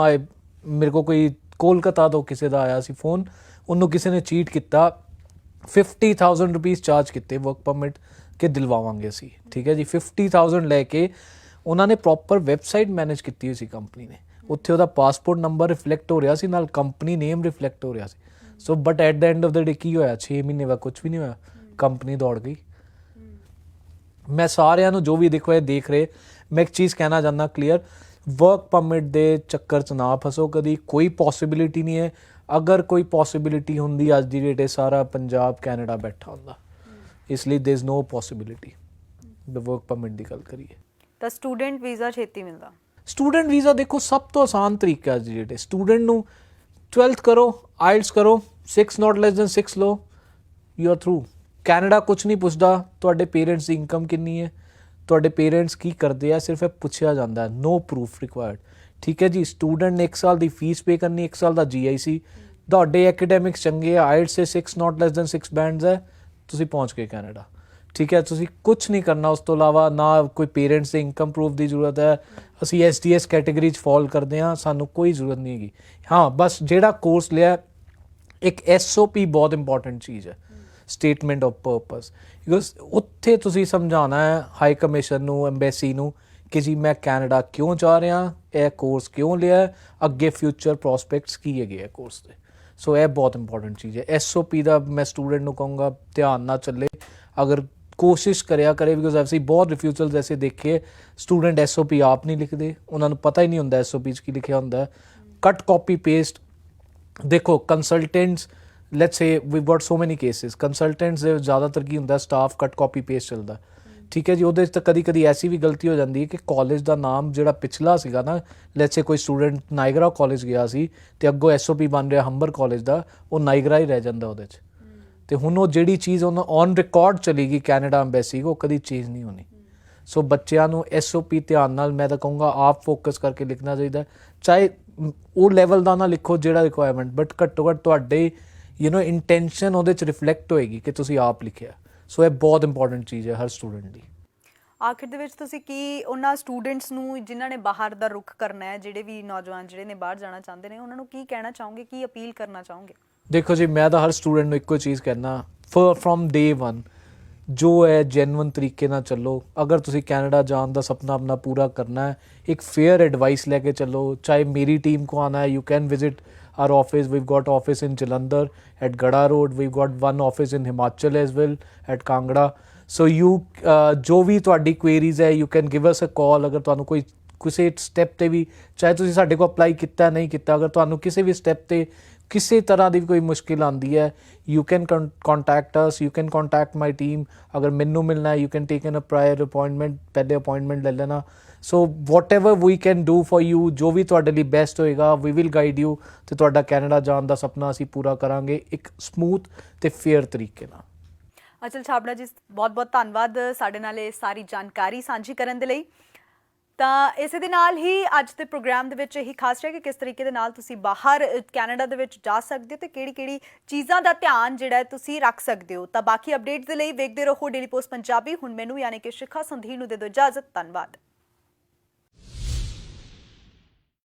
ਮੇਰੇ ਕੋਲ ਕੋਈ ਕੋਲਕਾਤਾ ਤੋਂ ਕਿਸੇ ਦਾ ਆਇਆ ਸੀ ਫੋਨ, ਉਹਨੂੰ ਕਿਸੇ ਨੇ ਚੀਟ ਕੀਤਾ, 50,000 ਰੁਪੀਜ਼ ਚਾਰਜ ਕੀਤੇ ਵਰਕ ਪਰਮਿਟ ਕਿ ਦਿਲਵਾਵਾਂਗੇ ਅਸੀਂ। ਠੀਕ ਹੈ ਜੀ, 50,000 ਲੈ ਕੇ ਉਹਨਾਂ ਨੇ ਪ੍ਰੋਪਰ ਵੈਬਸਾਈਟ ਮੈਨੇਜ ਕੀਤੀ ਹੋਈ ਸੀ ਕੰਪਨੀ ਨੇ, ਉੱਥੇ ਉਹਦਾ ਪਾਸਪੋਰਟ ਨੰਬਰ ਰਿਫਲੈਕਟ ਹੋ ਰਿਹਾ ਸੀ, ਨਾਲ ਕੰਪਨੀ ਨੇਮ ਰਿਫਲੈਕਟ ਹੋ ਰਿਹਾ ਸੀ। So but at the end of the day ਕੀ ਹੋਇਆ? 6 ਮਹੀਨੇ ਬਾਅਦ ਕੁਝ ਵੀ ਨਹੀਂ ਹੋਇਆ, ਕੰਪਨੀ ਦੌੜ ਗਈ। ਮੈਂ ਸਾਰਿਆਂ ਨੂੰ ਜੋ ਵੀ ਦੇਖੋ ਇਹ ਦੇਖ ਰਹੇ, ਮੈਂ ਇੱਕ ਚੀਜ਼ ਕਹਿਣਾ ਚਾਹੁੰਦਾ ਕਲੀਅਰ, ਵਰਕ ਪਰਮਿਟ ਦੇ ਚੱਕਰ 'ਚ ਨਾ ਫਸੋ ਕਦੀ। ਕੋਈ ਪੋਸੀਬਿਲਿਟੀ ਨਹੀਂ ਹੈ। ਅਗਰ ਕੋਈ ਪੋਸੀਬਿਲਿਟੀ ਹੁੰਦੀ ਅੱਜ ਦੀ ਡੇਟ ਸਾਰਾ ਪੰਜਾਬ ਕੈਨੇਡਾ ਬੈਠਾ ਹੁੰਦਾ, ਇਸ ਲਈ there is no possibility the work permit ਦੀ ਗੱਲ ਕਰੀਏ ਤਾਂ ਸਟੂਡੈਂਟ ਵੀਜ਼ਾ ਛੇਤੀ ਮਿਲਦਾ। ਸਟੂਡੈਂਟ ਵੀਜ਼ਾ ਦੇਖੋ ਸਭ ਤੋਂ ਆਸਾਨ ਤਰੀਕਾ ਅੱਜ ਦੀ ਡੇਟ ਸਟੂਡੈਂਟ ਨੂੰ 12th ਕਰੋ, IELTS ਕਰੋ, 6 not less than 6 ਲਓ, ਯੂ ਆਰ ਥਰੂ। ਕੈਨੇਡਾ ਕੁਛ ਨਹੀਂ ਪੁੱਛਦਾ ਤੁਹਾਡੇ ਪੇਰੈਂਟਸ ਦੀ ਇਨਕਮ ਕਿੰਨੀ ਹੈ, ਤੁਹਾਡੇ ਪੇਰੈਂਟਸ ਕੀ ਕਰਦੇ ਆ, ਸਿਰਫ ਇਹ ਪੁੱਛਿਆ ਜਾਂਦਾ, ਨੋ ਪ੍ਰੂਫ ਰਿਕੁਆਇਰਡ। ਠੀਕ ਹੈ ਜੀ। ਸਟੂਡੈਂਟ ਨੇ 1 ਸਾਲ ਦੀ ਫੀਸ ਪੇ ਕਰਨੀ, 1 ਸਾਲ ਦਾ GIC, ਤੁਹਾਡੇ ਐਕੈਡੈਮਿਕਸ ਚੰਗੇ ਆ, ਆਈਟਸ 6 ਨਾਟ ਲੈਸ ਦੈਨ 6 ਬੈਂਡਸ ਹੈ, ਤੁਸੀਂ ਪਹੁੰਚ ਗਏ ਕੈਨੇਡਾ। ਠੀਕ ਹੈ, ਤੁਸੀਂ ਕੁਛ ਨਹੀਂ ਕਰਨਾ ਉਸ ਤੋਂ ਇਲਾਵਾ, ਨਾ ਕੋਈ ਪੇਰੈਂਟਸ ਦੇ ਇਨਕਮ ਪ੍ਰੂਫ ਦੀ ਜ਼ਰੂਰਤ ਹੈ। ਅਸੀਂ SDS ਕੈਟੇਗਰੀ 'ਚ ਫਾਲ ਕਰਦੇ ਹਾਂ, ਸਾਨੂੰ ਕੋਈ ਜ਼ਰੂਰਤ ਨਹੀਂ ਹੈਗੀ। ਹਾਂ, ਬਸ ਜਿਹੜਾ ਕੋਰਸ ਲਿਆ, ਇੱਕ SOP ਬਹੁਤ ਇੰਪੋਰਟੈਂਟ ਚੀਜ਼ ਹੈ, ਸਟੇਟਮੈਂਟ ਆਫ ਪਰਪਸ। ਬਿਕੋਜ਼ ਉੱਥੇ ਤੁਸੀਂ ਸਮਝਾਉਣਾ ਹੈ ਹਾਈ ਕਮਿਸ਼ਨ ਨੂੰ, ਐਮਬੈਸੀ ਨੂੰ, ਕਿ ਜੀ ਮੈਂ ਕੈਨੇਡਾ ਕਿਉਂ ਜਾ ਰਿਹਾ, ਇਹ ਕੋਰਸ ਕਿਉਂ ਲਿਆ, ਅੱਗੇ ਫਿਊਚਰ ਪ੍ਰੋਸਪੈਕਟਸ ਕੀ ਹੈਗੇ ਆ ਕੋਰਸ ਦੇ। ਸੋ ਇਹ ਬਹੁਤ ਇੰਪੋਰਟੈਂਟ ਚੀਜ਼ ਹੈ। SOP ਦਾ ਮੈਂ ਸਟੂਡੈਂਟ ਨੂੰ ਕਹੂੰਗਾ ਧਿਆਨ ਨਾਲ ਚੱਲੇ, ਅਗਰ ਕੋਸ਼ਿਸ਼ ਕਰਿਆ ਕਰੇ। ਬਿਕੋਜ਼ ਅਸੀਂ ਬਹੁਤ ਰਿਫਿਊਜ਼ਲਸ ਐਸੇ ਦੇਖੇ, ਸਟੂਡੈਂਟ SOP ਆਪ ਨਹੀਂ ਲਿਖਦੇ, ਉਹਨਾਂ ਨੂੰ ਪਤਾ ਹੀ ਨਹੀਂ ਹੁੰਦਾ SOP 'ਚ ਕੀ ਲਿਖਿਆ ਹੁੰਦਾ। ਕੱਟ ਕਾਪੀ ਪੇਸਟ ਦੇਖੋ, consultants let's say we got so many cases, consultants ਦੇ ਜ਼ਿਆਦਾਤਰ ਕੀ ਹੁੰਦਾ, ਸਟਾਫ ਕੱਟ ਕਾਪੀ ਪੇਸਟ ਚੱਲਦਾ। ਠੀਕ ਹੈ ਜੀ, ਉਹਦੇ 'ਚ ਤਾਂ ਕਦੀ ਕਦੀ ਐਸੀ ਵੀ ਗਲਤੀ ਹੋ ਜਾਂਦੀ ਹੈ ਕਿ ਕਾਲਜ ਦਾ ਨਾਮ ਜਿਹੜਾ ਪਿਛਲਾ ਸੀਗਾ ਨਾ, ਲੈਟਸ ਸੇ ਕੋਈ ਸਟੂਡੈਂਟ ਨਾਇਗਰਾ ਕਾਲਜ ਗਿਆ ਸੀ ਅਤੇ ਅੱਗੋਂ SOP ਬਣ ਰਿਹਾ ਹੰਬਰ ਕਾਲਜ ਦਾ, ਉਹ ਨਾਇਗਰਾ ਹੀ ਰਹਿ ਜਾਂਦਾ ਉਹਦੇ 'ਚ। ਅਤੇ ਹੁਣ ਉਹ ਜਿਹੜੀ ਚੀਜ਼ ਉਹਨਾਂ ਔਨ ਰਿਕਾਰਡ ਚਲੀ ਗਈ ਕੈਨੇਡਾ ਐਮਬੈਸੀ, ਉਹ ਕਦੀ ਚੇਂਜ ਨਹੀਂ ਹੋਣੀ। ਸੋ ਬੱਚਿਆਂ ਨੂੰ SOP ਧਿਆਨ ਨਾਲ, ਮੈਂ ਤਾਂ ਕਹੂੰਗਾ ਆਪ ਫੋਕਸ ਕਰਕੇ ਲਿਖਣਾ ਚਾਹੀਦਾ। ਚਾਹੇ ਉਹ ਲੈਵਲ ਦਾ ਨਾ ਲਿਖੋ ਜਿਹੜਾ ਰਿਕੁਆਇਰਮੈਂਟ, ਬਟ ਘੱਟੋ ਘੱਟ ਤੁਹਾਡੇ ਇੰਟੈਂਸ਼ਨ ਉਹਦੇ 'ਚ ਰਿਫਲੈਕਟ ਹੋਏਗੀ ਕਿ ਤੁਸੀਂ ਆਪ ਲਿਖਿਆ। ਸੋ ਇਹ ਬਹੁਤ ਇੰਪੋਰਟੈਂਟ ਚੀਜ਼ ਹੈ ਹਰ ਸਟੂਡੈਂਟ ਦੀ। ਆਖਿਰ ਦੇ ਵਿੱਚ ਤੁਸੀਂ ਕੀ ਉਹਨਾਂ ਸਟੂਡੈਂਟਸ ਨੂੰ ਜਿਨ੍ਹਾਂ ਨੇ ਬਾਹਰ ਦਾ ਰੁਖ ਕਰਨਾ ਹੈ, ਜਿਹੜੇ ਵੀ ਨੌਜਵਾਨ ਜਿਹੜੇ ਨੇ ਬਾਹਰ ਜਾਣਾ ਚਾਹੁੰਦੇ ਨੇ, ਉਹਨਾਂ ਨੂੰ ਕੀ ਕਹਿਣਾ ਚਾਹੋਗੇ, ਕੀ ਅਪੀਲ ਕਰਨਾ ਚਾਹੋਗੇ? ਦੇਖੋ ਜੀ, ਮੈਂ ਤਾਂ ਹਰ ਸਟੂਡੈਂਟ ਨੂੰ ਇੱਕੋ ਚੀਜ਼ ਕਹਿਣਾ, ਫਰੋਮ ਡੇ 1 ਜੋ ਹੈ ਜੈਨੂਅਨ ਤਰੀਕੇ ਨਾਲ ਚੱਲੋ। ਅਗਰ ਤੁਸੀਂ ਕੈਨੇਡਾ ਜਾਣ ਦਾ ਸੁਪਨਾ ਆਪਣਾ ਪੂਰਾ ਕਰਨਾ ਹੈ, ਇੱਕ ਫੇਅਰ ਐਡਵਾਈਸ ਲੈ ਕੇ ਚੱਲੋ। ਚਾਹੇ ਮੇਰੀ ਟੀਮ ਕੋ ਆਉਣਾ ਹੈ, you can visit our office. We've got office in Jalandhar at Gada Road. We've got one office in Himachal as well at Kangra. So you ਜੋ ਵੀ ਤੁਹਾਡੀ ਕੁਐਰੀਜ਼ ਹੈ, you can give us a call। ਅਗਰ ਤੁਹਾਨੂੰ ਕੋਈ ਕਿਸੇ step 'ਤੇ ਵੀ, ਚਾਹੇ ਤੁਸੀਂ ਸਾਡੇ ਕੋਲ ਅਪਲਾਈ ਕੀਤਾ ਨਹੀਂ ਕੀਤਾ, ਅਗਰ ਤੁਹਾਨੂੰ ਕਿਸੇ ਵੀ ਸਟੈਪ 'ਤੇ ਕਿਸੇ ਤਰ੍ਹਾਂ ਦੀ ਵੀ ਕੋਈ ਮੁਸ਼ਕਿਲ ਆਉਂਦੀ ਹੈ, you can contact us, you can contact my team। ਅਗਰ ਮੈਨੂੰ ਮਿਲਣਾ ਹੈ, you can take in a prior appointment, ਪਹਿਲੇ ਅਪੋਇੰਟਮੈਂਟ ਲੈ ਲੈਣਾ। So whatever we can do for you, ਜੋ ਵੀ ਤੁਹਾਡੇ ਲਈ ਬੈਸਟ ਹੋਏਗਾ, ਵੀ ਵਿਲ ਗਾਈਡ ਯੂ, ਅਤੇ ਤੁਹਾਡਾ ਕੈਨੇਡਾ ਜਾਣ ਦਾ ਸੁਪਨਾ ਅਸੀਂ ਪੂਰਾ ਕਰਾਂਗੇ ਇੱਕ ਸਮੂਥ ਅਤੇ ਫੇਅਰ ਤਰੀਕੇ ਨਾਲ। ਅਚਲ ਛਾਬੜਾ ਜੀ, ਬਹੁਤ ਬਹੁਤ ਧੰਨਵਾਦ ਸਾਡੇ ਨਾਲ ਇਹ ਸਾਰੀ ਜਾਣਕਾਰੀ ਸਾਂਝੀ ਕਰਨ ਦੇ ਲਈ। ਤਾਂ ਇਸੇ ਦੇ ਨਾਲ ਹੀ ਅੱਜ ਦੇ ਪ੍ਰੋਗਰਾਮ ਦੇ ਵਿੱਚ ਇਹੀ ਖਾਸ ਰਿਹਾ ਕਿ ਕਿਸ ਤਰੀਕੇ ਦੇ ਨਾਲ ਤੁਸੀਂ ਬਾਹਰ ਕੈਨੇਡਾ ਦੇ ਵਿੱਚ ਜਾ ਸਕਦੇ ਹੋ ਅਤੇ ਕਿਹੜੀ ਚੀਜ਼ਾਂ ਦਾ ਧਿਆਨ ਜਿਹੜਾ ਤੁਸੀਂ ਰੱਖ ਸਕਦੇ ਹੋ। ਤਾਂ ਬਾਕੀ ਅਪਡੇਟਸ ਦੇ ਲਈ ਵੇਖਦੇ ਰਹੋ ਡੇਲੀ ਪੋਸਟ ਪੰਜਾਬੀ। ਹੁਣ ਮੈਨੂੰ ਯਾਨੀ ਕਿ ਸ਼ਿਖਾ ਸੰਧੀ ਨੂੰ ਦੇ ਦਿਓ ਇਜਾਜ਼ਤ। ਧੰਨਵਾਦ।